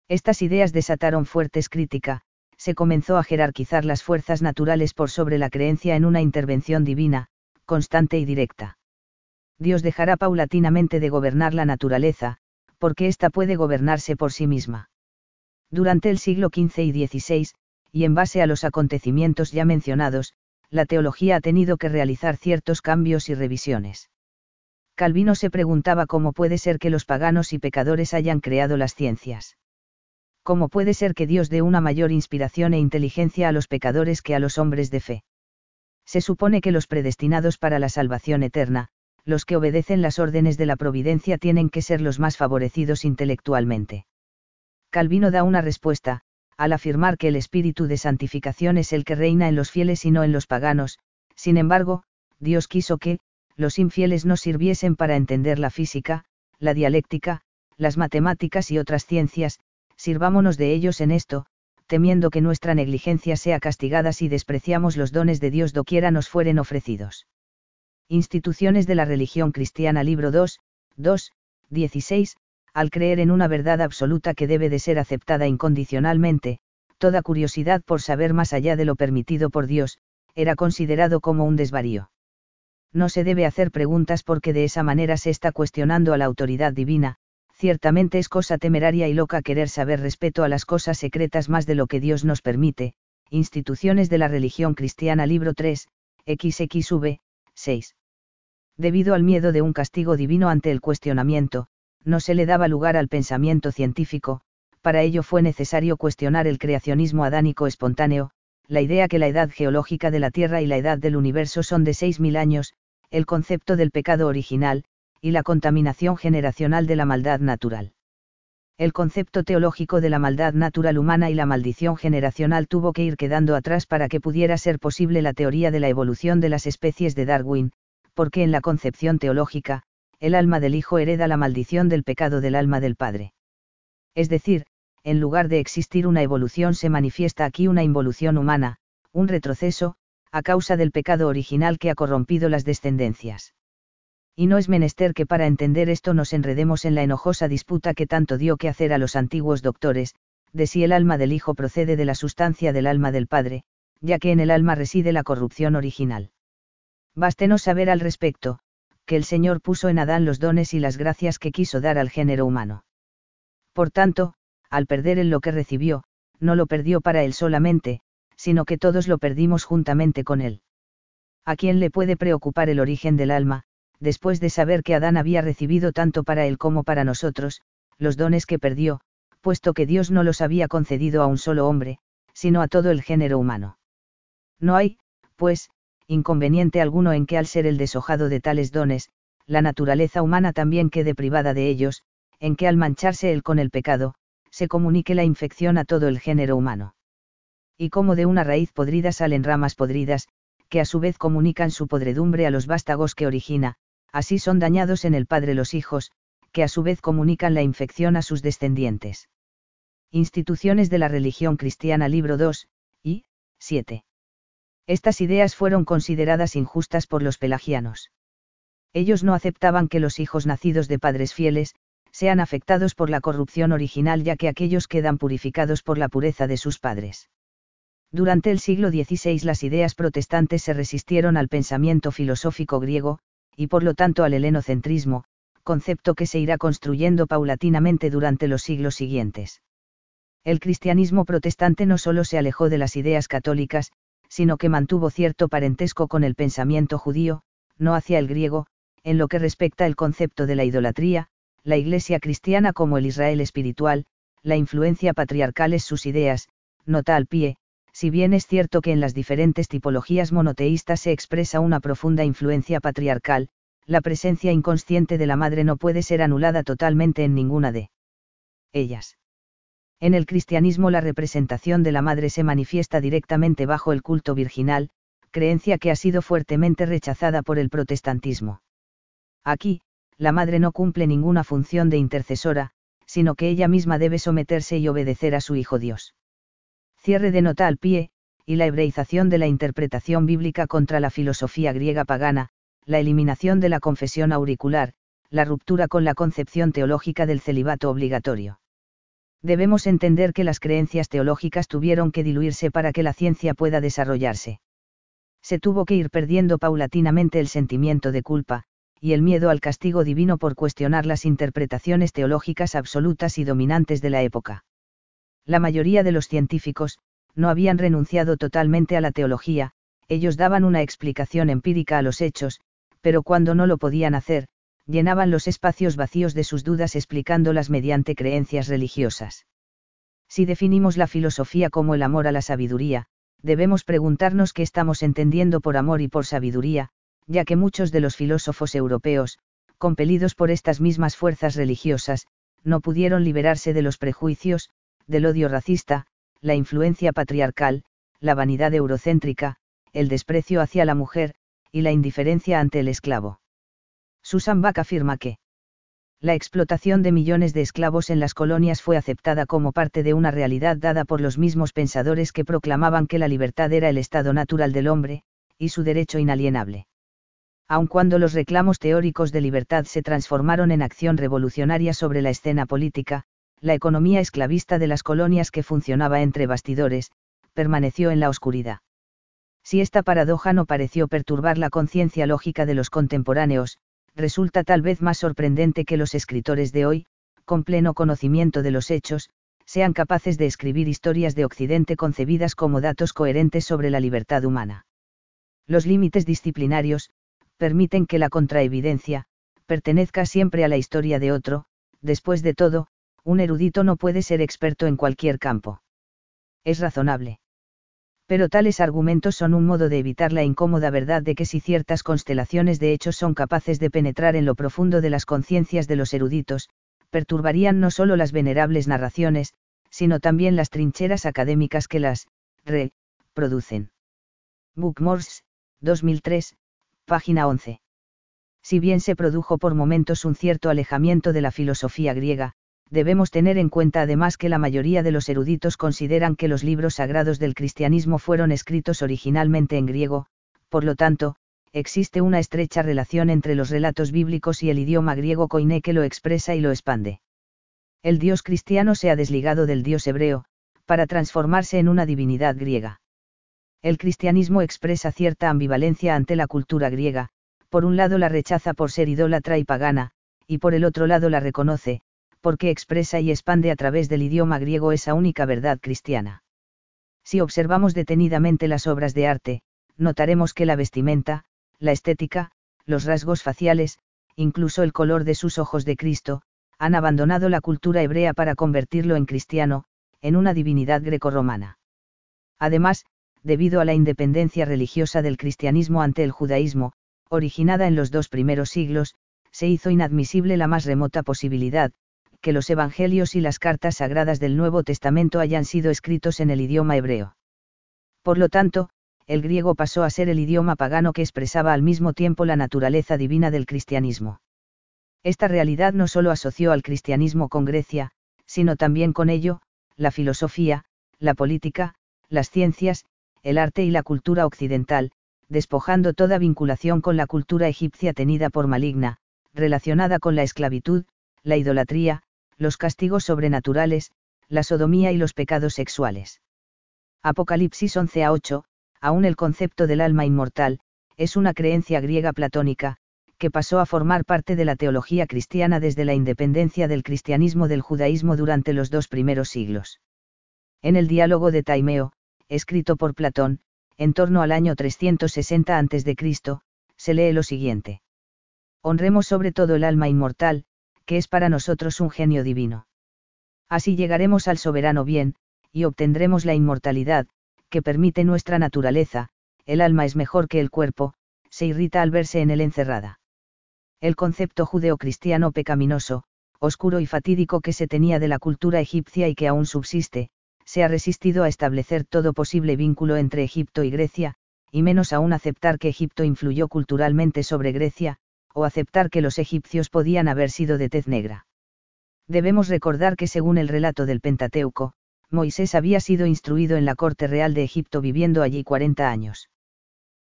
Estas ideas desataron fuertes críticas, se comenzó a jerarquizar las fuerzas naturales por sobre la creencia en una intervención divina, constante y directa. Dios dejará paulatinamente de gobernar la naturaleza, porque ésta puede gobernarse por sí misma. Durante el siglo XV y XVI, y en base a los acontecimientos ya mencionados, la teología ha tenido que realizar ciertos cambios y revisiones. Calvino se preguntaba cómo puede ser que los paganos y pecadores hayan creado las ciencias. ¿Cómo puede ser que Dios dé una mayor inspiración e inteligencia a los pecadores que a los hombres de fe? Se supone que los predestinados para la salvación eterna, los que obedecen las órdenes de la providencia, tienen que ser los más favorecidos intelectualmente. Calvino da una respuesta, al afirmar que el espíritu de santificación es el que reina en los fieles y no en los paganos. Sin embargo, Dios quiso que, los infieles nos sirviesen para entender la física, la dialéctica, las matemáticas y otras ciencias, sirvámonos de ellos en esto, temiendo que nuestra negligencia sea castigada si despreciamos los dones de Dios doquiera nos fueren ofrecidos. Instituciones de la religión cristiana, libro 16. Al creer en una verdad absoluta que debe de ser aceptada incondicionalmente, toda curiosidad por saber más allá de lo permitido por Dios, era considerado como un desvarío. No se debe hacer preguntas porque de esa manera se está cuestionando a la autoridad divina. Ciertamente es cosa temeraria y loca querer saber respecto a las cosas secretas más de lo que Dios nos permite. Instituciones de la religión cristiana, libro 3, XXV, 6. Debido al miedo de un castigo divino ante el cuestionamiento, no se le daba lugar al pensamiento científico. Para ello fue necesario cuestionar el creacionismo adánico espontáneo, la idea que la edad geológica de la Tierra y la edad del universo son de 6.000 años, el concepto del pecado original, y la contaminación generacional de la maldad natural. El concepto teológico de la maldad natural humana y la maldición generacional tuvo que ir quedando atrás para que pudiera ser posible la teoría de la evolución de las especies de Darwin, porque en la concepción teológica, el alma del Hijo hereda la maldición del pecado del alma del Padre. Es decir, en lugar de existir una evolución se manifiesta aquí una involución humana, un retroceso, a causa del pecado original que ha corrompido las descendencias. Y no es menester que para entender esto nos enredemos en la enojosa disputa que tanto dio que hacer a los antiguos doctores, de si el alma del Hijo procede de la sustancia del alma del Padre, ya que en el alma reside la corrupción original. Bástenos saber al respecto, que el Señor puso en Adán los dones y las gracias que quiso dar al género humano. Por tanto, al perder él lo que recibió, no lo perdió para él solamente, sino que todos lo perdimos juntamente con él. ¿A quién le puede preocupar el origen del alma, después de saber que Adán había recibido tanto para él como para nosotros, los dones que perdió, puesto que Dios no los había concedido a un solo hombre, sino a todo el género humano? No hay, pues, inconveniente alguno en que al ser el deshojado de tales dones, la naturaleza humana también quede privada de ellos, en que al mancharse él con el pecado, se comunique la infección a todo el género humano. Y como de una raíz podrida salen ramas podridas, que a su vez comunican su podredumbre a los vástagos que origina, así son dañados en el Padre los hijos, que a su vez comunican la infección a sus descendientes. Instituciones de la religión cristiana, libro 2, y 7. Estas ideas fueron consideradas injustas por los pelagianos. Ellos no aceptaban que los hijos nacidos de padres fieles, sean afectados por la corrupción original, ya que aquellos quedan purificados por la pureza de sus padres. Durante el siglo XVI las ideas protestantes se resistieron al pensamiento filosófico griego, y por lo tanto al helenocentrismo, concepto que se irá construyendo paulatinamente durante los siglos siguientes. El cristianismo protestante no solo se alejó de las ideas católicas, sino que mantuvo cierto parentesco con el pensamiento judío, no hacia el griego, en lo que respecta al concepto de la idolatría, la Iglesia cristiana como el Israel espiritual, la influencia patriarcal es sus ideas. Nota al pie, si bien es cierto que en las diferentes tipologías monoteístas se expresa una profunda influencia patriarcal, la presencia inconsciente de la madre no puede ser anulada totalmente en ninguna de ellas. En el cristianismo la representación de la madre se manifiesta directamente bajo el culto virginal, creencia que ha sido fuertemente rechazada por el protestantismo. Aquí, la madre no cumple ninguna función de intercesora, sino que ella misma debe someterse y obedecer a su Hijo Dios. Cierre de nota al pie, y la hebreización de la interpretación bíblica contra la filosofía griega pagana, la eliminación de la confesión auricular, la ruptura con la concepción teológica del celibato obligatorio. Debemos entender que las creencias teológicas tuvieron que diluirse para que la ciencia pueda desarrollarse. Se tuvo que ir perdiendo paulatinamente el sentimiento de culpa, y el miedo al castigo divino por cuestionar las interpretaciones teológicas absolutas y dominantes de la época. La mayoría de los científicos, no habían renunciado totalmente a la teología, ellos daban una explicación empírica a los hechos, pero cuando no lo podían hacer, llenaban los espacios vacíos de sus dudas explicándolas mediante creencias religiosas. Si definimos la filosofía como el amor a la sabiduría, debemos preguntarnos qué estamos entendiendo por amor y por sabiduría, ya que muchos de los filósofos europeos, compelidos por estas mismas fuerzas religiosas, no pudieron liberarse de los prejuicios, del odio racista, la influencia patriarcal, la vanidad eurocéntrica, el desprecio hacia la mujer, y la indiferencia ante el esclavo. Susan Bach afirma que la explotación de millones de esclavos en las colonias fue aceptada como parte de una realidad dada por los mismos pensadores que proclamaban que la libertad era el estado natural del hombre, y su derecho inalienable. Aun cuando los reclamos teóricos de libertad se transformaron en acción revolucionaria sobre la escena política, la economía esclavista de las colonias que funcionaba entre bastidores, permaneció en la oscuridad. Si esta paradoja no pareció perturbar la conciencia lógica de los contemporáneos, resulta tal vez más sorprendente que los escritores de hoy, con pleno conocimiento de los hechos, sean capaces de escribir historias de Occidente concebidas como datos coherentes sobre la libertad humana. Los límites disciplinarios permiten que la contraevidencia pertenezca siempre a la historia de otro. Después de todo, un erudito no puede ser experto en cualquier campo. Es razonable. Pero tales argumentos son un modo de evitar la incómoda verdad de que si ciertas constelaciones de hechos son capaces de penetrar en lo profundo de las conciencias de los eruditos, perturbarían no solo las venerables narraciones, sino también las trincheras académicas que las producen. Bookmores, 2003, página 11. Si bien se produjo por momentos un cierto alejamiento de la filosofía griega, debemos tener en cuenta además que la mayoría de los eruditos consideran que los libros sagrados del cristianismo fueron escritos originalmente en griego, por lo tanto, existe una estrecha relación entre los relatos bíblicos y el idioma griego koiné que lo expresa y lo expande. El Dios cristiano se ha desligado del Dios hebreo, para transformarse en una divinidad griega. El cristianismo expresa cierta ambivalencia ante la cultura griega, por un lado la rechaza por ser idólatra y pagana, y por el otro lado la reconoce, porque expresa y expande a través del idioma griego esa única verdad cristiana. Si observamos detenidamente las obras de arte, notaremos que la vestimenta, la estética, los rasgos faciales, incluso el color de sus ojos de Cristo, han abandonado la cultura hebrea para convertirlo en cristiano, en una divinidad grecorromana. Además, debido a la independencia religiosa del cristianismo ante el judaísmo, originada en los 2 primeros siglos, se hizo inadmisible la más remota posibilidad, que los evangelios y las cartas sagradas del Nuevo Testamento hayan sido escritos en el idioma hebreo. Por lo tanto, el griego pasó a ser el idioma pagano que expresaba al mismo tiempo la naturaleza divina del cristianismo. Esta realidad no solo asoció al cristianismo con Grecia, sino también con ello, la filosofía, la política, las ciencias, el arte y la cultura occidental, despojando toda vinculación con la cultura egipcia tenida por maligna, relacionada con la esclavitud, la idolatría, los castigos sobrenaturales, la sodomía y los pecados sexuales. Apocalipsis 11:8, aún el concepto del alma inmortal, es una creencia griega platónica, que pasó a formar parte de la teología cristiana desde la independencia del cristianismo del judaísmo durante los 2 primeros siglos. En el diálogo de Taimeo, escrito por Platón, en torno al año 360 a.C., se lee lo siguiente. Honremos sobre todo el alma inmortal, que es para nosotros un genio divino. Así llegaremos al soberano bien, y obtendremos la inmortalidad, que permite nuestra naturaleza. El alma es mejor que el cuerpo, se irrita al verse en él encerrada. El concepto judeocristiano pecaminoso, oscuro y fatídico que se tenía de la cultura egipcia y que aún subsiste, se ha resistido a establecer todo posible vínculo entre Egipto y Grecia, y menos aún aceptar que Egipto influyó culturalmente sobre Grecia, o aceptar que los egipcios podían haber sido de tez negra. Debemos recordar que según el relato del Pentateuco, Moisés había sido instruido en la corte real de Egipto viviendo allí 40 años.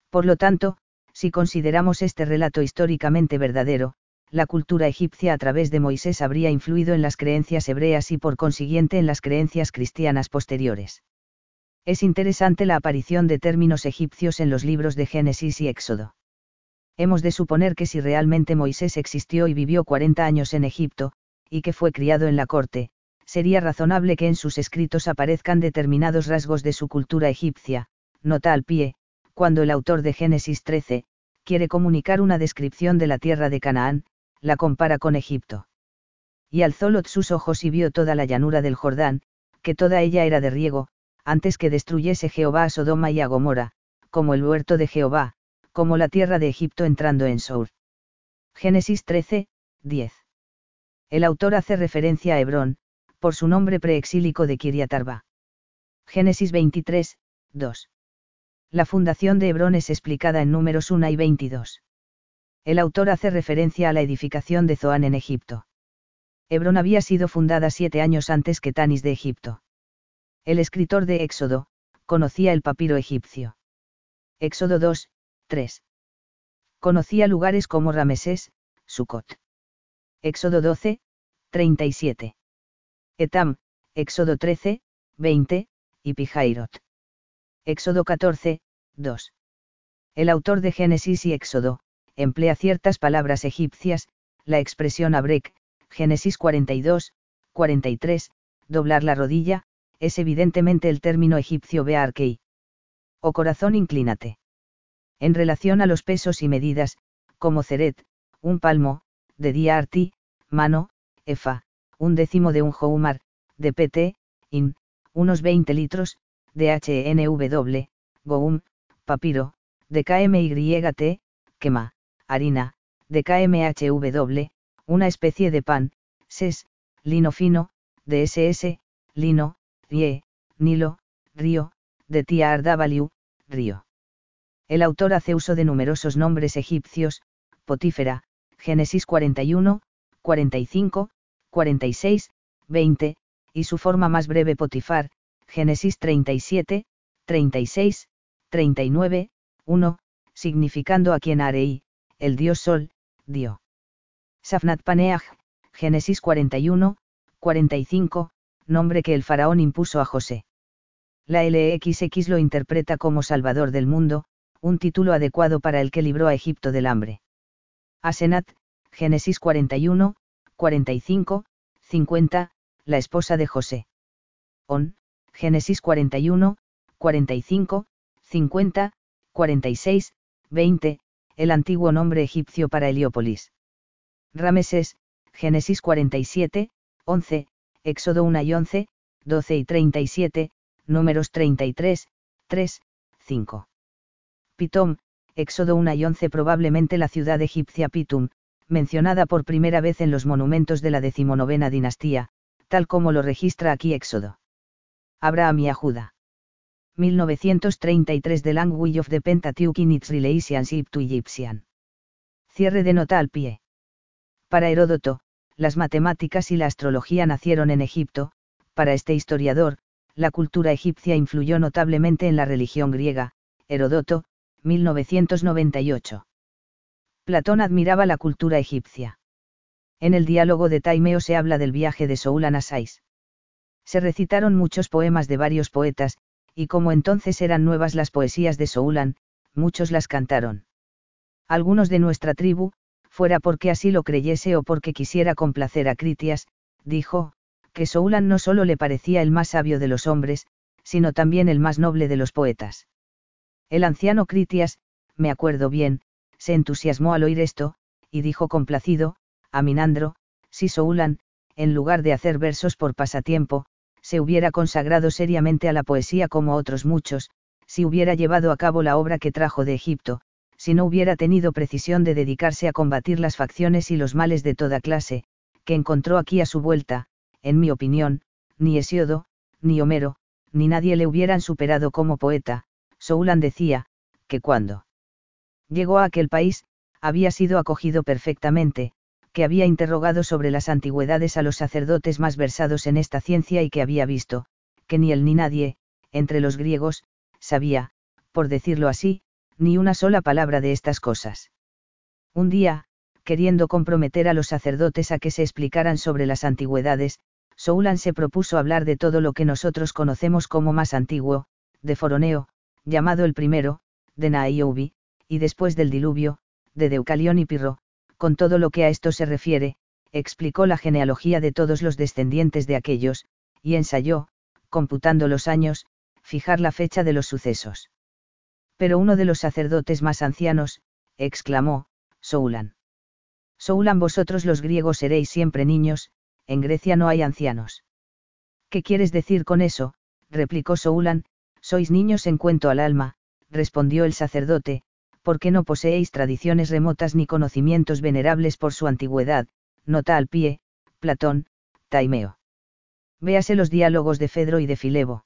Por lo tanto, si consideramos este relato históricamente verdadero, la cultura egipcia a través de Moisés habría influido en las creencias hebreas y por consiguiente en las creencias cristianas posteriores. Es interesante la aparición de términos egipcios en los libros de Génesis y Éxodo. Hemos de suponer que si realmente Moisés existió y vivió 40 años en Egipto, y que fue criado en la corte, sería razonable que en sus escritos aparezcan determinados rasgos de su cultura egipcia. Nota al pie, cuando el autor de Génesis 13, quiere comunicar una descripción de la tierra de Canaán, la compara con Egipto. Y alzó Lot sus ojos y vio toda la llanura del Jordán, que toda ella era de riego, antes que destruyese Jehová a Sodoma y a Gomorra, como el huerto de Jehová, como la tierra de Egipto entrando en Sour. Génesis 13, 10. El autor hace referencia a Hebrón, por su nombre preexílico de Kiriat Arba. Génesis 23, 2. La fundación de Hebrón es explicada en números 1 y 22. El autor hace referencia a la edificación de Zoán en Egipto. Hebrón había sido fundada 7 años antes que Tanis de Egipto. El escritor de Éxodo conocía el papiro egipcio. Éxodo 2, 3. Conocía lugares como Ramesés, Sucot. Éxodo 12, 37. Etam, Éxodo 13, 20, y Pijairot. Éxodo 14, 2. El autor de Génesis y Éxodo emplea ciertas palabras egipcias, la expresión abrek, Génesis 42, 43, doblar la rodilla, es evidentemente el término egipcio bearkei. O corazón inclínate. En relación a los pesos y medidas, como ceret, un palmo, de día arti, mano, efa, un décimo de un joumar, de pt, in, unos 20 litros, de HNW, goum, papiro, de KMYT, quema, harina, de KMHW, una especie de pan, ses, lino fino, de SS, lino, rie, Nilo, río, de TRW, río. El autor hace uso de numerosos nombres egipcios, Potífera, Génesis 41, 45, 46, 20, y su forma más breve Potifar, Génesis 37, 36, 39, 1, significando a quien Arei, el dios Sol, dio. Safnat Paneah, Génesis 41, 45, nombre que el faraón impuso a José. La LXX lo interpreta como Salvador del mundo, un título adecuado para el que libró a Egipto del hambre. Asenat, Génesis 41, 45, 50, la esposa de José. On, Génesis 41, 45, 50, 46, 20, el antiguo nombre egipcio para Heliópolis. Rameses, Génesis 47, 11, Éxodo 1 y 11, 12 y 37, números 33, 3, 5. Pitom, Éxodo 1 y 11 probablemente la ciudad egipcia Pitum, mencionada por primera vez en los monumentos de la 19ª dinastía, tal como lo registra aquí Éxodo. Abraham y Judá. 1933 The Language of the Pentateuch in its Relationship to Egyptian. Cierre de nota al pie. Para Heródoto, las matemáticas y la astrología nacieron en Egipto. Para este historiador, la cultura egipcia influyó notablemente en la religión griega. Heródoto, 1998. Platón admiraba la cultura egipcia. En el diálogo de Taimeo se habla del viaje de Soulan a Sais. Se recitaron muchos poemas de varios poetas, y como entonces eran nuevas las poesías de Soulan, muchos las cantaron. Algunos de nuestra tribu, fuera porque así lo creyese o porque quisiera complacer a Critias, dijo, que Soulan no solo le parecía el más sabio de los hombres, sino también el más noble de los poetas. El anciano Critias, me acuerdo bien, se entusiasmó al oír esto, y dijo complacido, a Minandro, si Soulan, en lugar de hacer versos por pasatiempo, se hubiera consagrado seriamente a la poesía como otros muchos, si hubiera llevado a cabo la obra que trajo de Egipto, si no hubiera tenido precisión de dedicarse a combatir las facciones y los males de toda clase, que encontró aquí a su vuelta, en mi opinión, ni Hesiodo, ni Homero, ni nadie le hubieran superado como poeta. Soulan decía, que cuando llegó a aquel país, había sido acogido perfectamente, que había interrogado sobre las antigüedades a los sacerdotes más versados en esta ciencia y que había visto, que ni él ni nadie, entre los griegos, sabía, por decirlo así, ni una sola palabra de estas cosas. Un día, queriendo comprometer a los sacerdotes a que se explicaran sobre las antigüedades, Soulan se propuso hablar de todo lo que nosotros conocemos como más antiguo, de Foroneo, llamado el primero, de Naiobi, y después del diluvio, de Deucalión y Pirro, con todo lo que a esto se refiere, explicó la genealogía de todos los descendientes de aquellos, y ensayó, computando los años, fijar la fecha de los sucesos. Pero uno de los sacerdotes más ancianos, exclamó, Soulan. Soulan, vosotros los griegos seréis siempre niños, en Grecia no hay ancianos. ¿Qué quieres decir con eso? Replicó Soulan, sois niños en cuanto al alma, respondió el sacerdote, porque no poseéis tradiciones remotas ni conocimientos venerables por su antigüedad, nota al pie, Platón, Taimeo. Véase los diálogos de Fedro y de Filebo.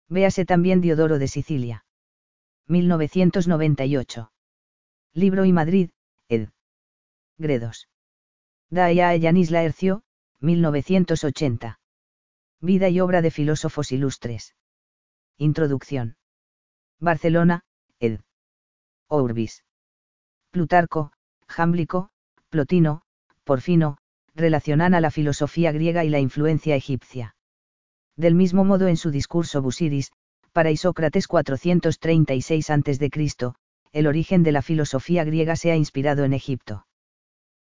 Véase también Diodoro de Sicilia. 1998. Libro y Madrid, ed. Gredos. Daia Ellanis Laercio, 1980. Vida y obra de filósofos ilustres. Introducción. Barcelona, ed. Ourbis. Plutarco, Jámblico, Plotino, Porfino, relacionan a la filosofía griega y la influencia egipcia. Del mismo modo en su discurso Busiris, para Isócrates 436 a.C., el origen de la filosofía griega se ha inspirado en Egipto.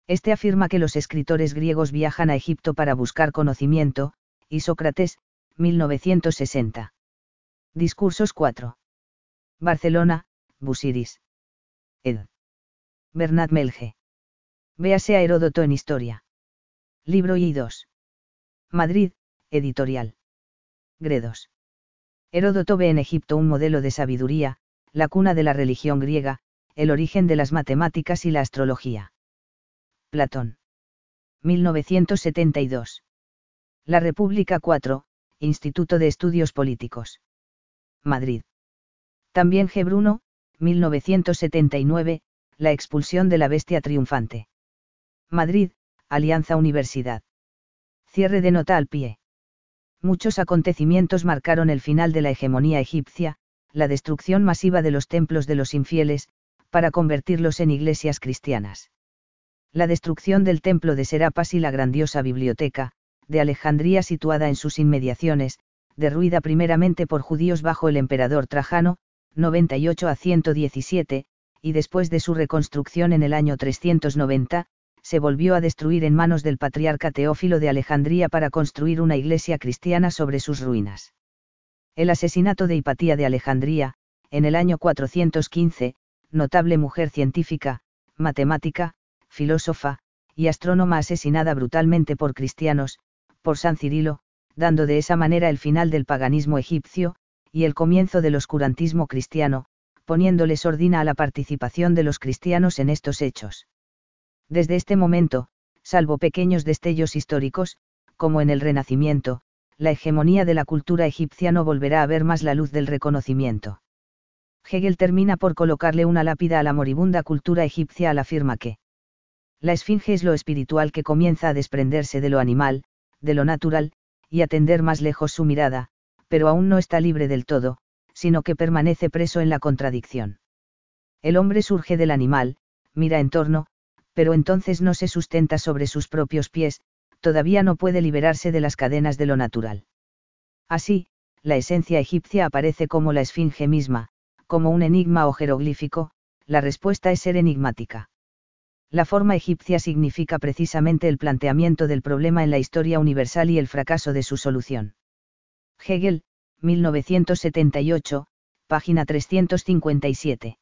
Este afirma que los escritores griegos viajan a Egipto para buscar conocimiento, Isócrates, 1960. Discursos 4. Barcelona, Busiris. Ed. Bernat Melge. Véase a Heródoto en Historia. Libro I2. Madrid, Editorial. Gredos. Heródoto ve en Egipto un modelo de sabiduría, la cuna de la religión griega, el origen de las matemáticas y la astrología. Platón. 1972. La República 4, Instituto de Estudios Políticos. Madrid. También G. Bruno, 1979, La expulsión de la bestia triunfante. Madrid, Alianza Universidad. Cierre de nota al pie. Muchos acontecimientos marcaron el final de la hegemonía egipcia, la destrucción masiva de los templos de los infieles, para convertirlos en iglesias cristianas. La destrucción del templo de Serapas y la grandiosa biblioteca, de Alejandría situada en sus inmediaciones, derruida primeramente por judíos bajo el emperador Trajano, 98 a 117, y después de su reconstrucción en el año 390, se volvió a destruir en manos del patriarca Teófilo de Alejandría para construir una iglesia cristiana sobre sus ruinas. El asesinato de Hipatía de Alejandría, en el año 415, notable mujer científica, matemática, filósofa, y astrónoma asesinada brutalmente por cristianos, por San Cirilo, dando de esa manera el final del paganismo egipcio, y el comienzo del oscurantismo cristiano, poniéndole sordina a la participación de los cristianos en estos hechos. Desde este momento, salvo pequeños destellos históricos, como en el Renacimiento, la hegemonía de la cultura egipcia no volverá a ver más la luz del reconocimiento. Hegel termina por colocarle una lápida a la moribunda cultura egipcia al afirma que la esfinge es lo espiritual que comienza a desprenderse de lo animal, de lo natural, y a tender más lejos su mirada, pero aún no está libre del todo, sino que permanece preso en la contradicción. El hombre surge del animal, mira en torno, pero entonces no se sustenta sobre sus propios pies, todavía no puede liberarse de las cadenas de lo natural. Así, la esencia egipcia aparece como la esfinge misma, como un enigma o jeroglífico, la respuesta es ser enigmática. La forma egipcia significa precisamente el planteamiento del problema en la historia universal y el fracaso de su solución. Hegel, 1978, página 357.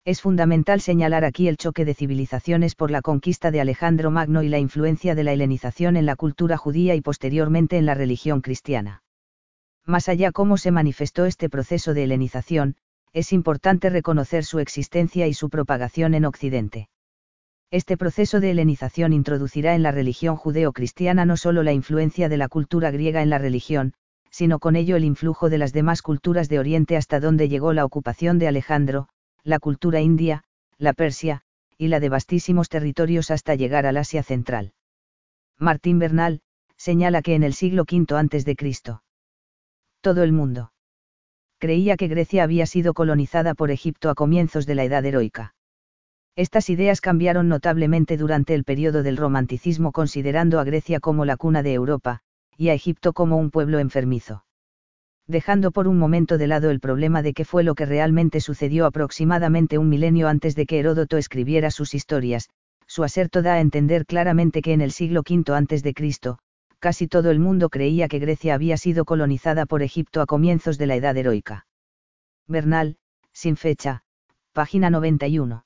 Es fundamental señalar aquí el choque de civilizaciones por la conquista de Alejandro Magno y la influencia de la helenización en la cultura judía y posteriormente en la religión cristiana. Más allá cómo se manifestó este proceso de helenización, es importante reconocer su existencia y su propagación en Occidente. Este proceso de helenización introducirá en la religión judeo-cristiana no solo la influencia de la cultura griega en la religión, sino con ello el influjo de las demás culturas de Oriente hasta donde llegó la ocupación de Alejandro, la cultura india, la Persia, y la de vastísimos territorios hasta llegar al Asia central. Martín Bernal, señala que en el siglo V a.C., todo el mundo creía que Grecia había sido colonizada por Egipto a comienzos de la Edad Heroica. Estas ideas cambiaron notablemente durante el periodo del Romanticismo, considerando a Grecia como la cuna de Europa, y a Egipto como un pueblo enfermizo. Dejando por un momento de lado el problema de qué fue lo que realmente sucedió aproximadamente un milenio antes de que Heródoto escribiera sus historias, su aserto da a entender claramente que en el siglo V a.C., casi todo el mundo creía que Grecia había sido colonizada por Egipto a comienzos de la Edad Heroica. Bernal, sin fecha, página 91.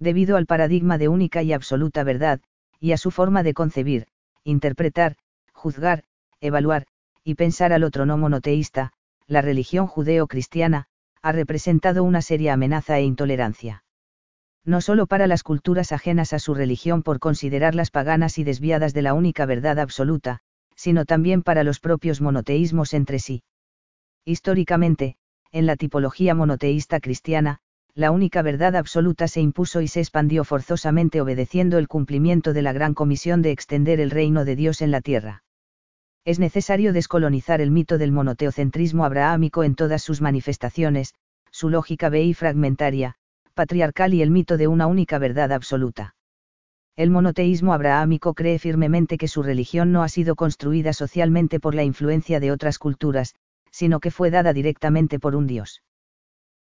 Debido al paradigma de única y absoluta verdad, y a su forma de concebir, interpretar, juzgar, evaluar, y pensar al otro no monoteísta, la religión judeo-cristiana, ha representado una seria amenaza e intolerancia. No solo para las culturas ajenas a su religión por considerarlas paganas y desviadas de la única verdad absoluta, sino también para los propios monoteísmos entre sí. Históricamente, en la tipología monoteísta cristiana, la única verdad absoluta se impuso y se expandió forzosamente obedeciendo el cumplimiento de la gran comisión de extender el reino de Dios en la tierra. Es necesario descolonizar el mito del monoteocentrismo abrahámico en todas sus manifestaciones, su lógica fragmentaria, patriarcal y el mito de una única verdad absoluta. El monoteísmo abrahámico cree firmemente que su religión no ha sido construida socialmente por la influencia de otras culturas, sino que fue dada directamente por un Dios.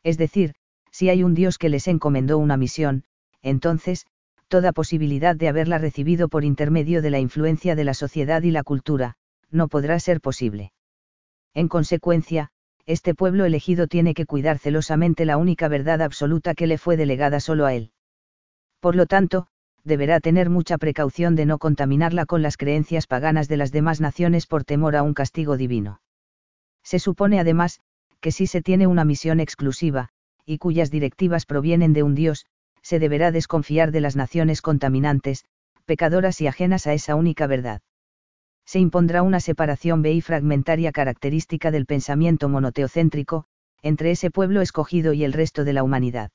Es decir, si hay un Dios que les encomendó una misión, entonces, toda posibilidad de haberla recibido por intermedio de la influencia de la sociedad y la cultura, no podrá ser posible. En consecuencia, este pueblo elegido tiene que cuidar celosamente la única verdad absoluta que le fue delegada solo a él. Por lo tanto, deberá tener mucha precaución de no contaminarla con las creencias paganas de las demás naciones por temor a un castigo divino. Se supone además, que si se tiene una misión exclusiva, y cuyas directivas provienen de un Dios, se deberá desconfiar de las naciones contaminantes, pecadoras y ajenas a esa única verdad. Se impondrá una separación fragmentaria característica del pensamiento monoteocéntrico, entre ese pueblo escogido y el resto de la humanidad.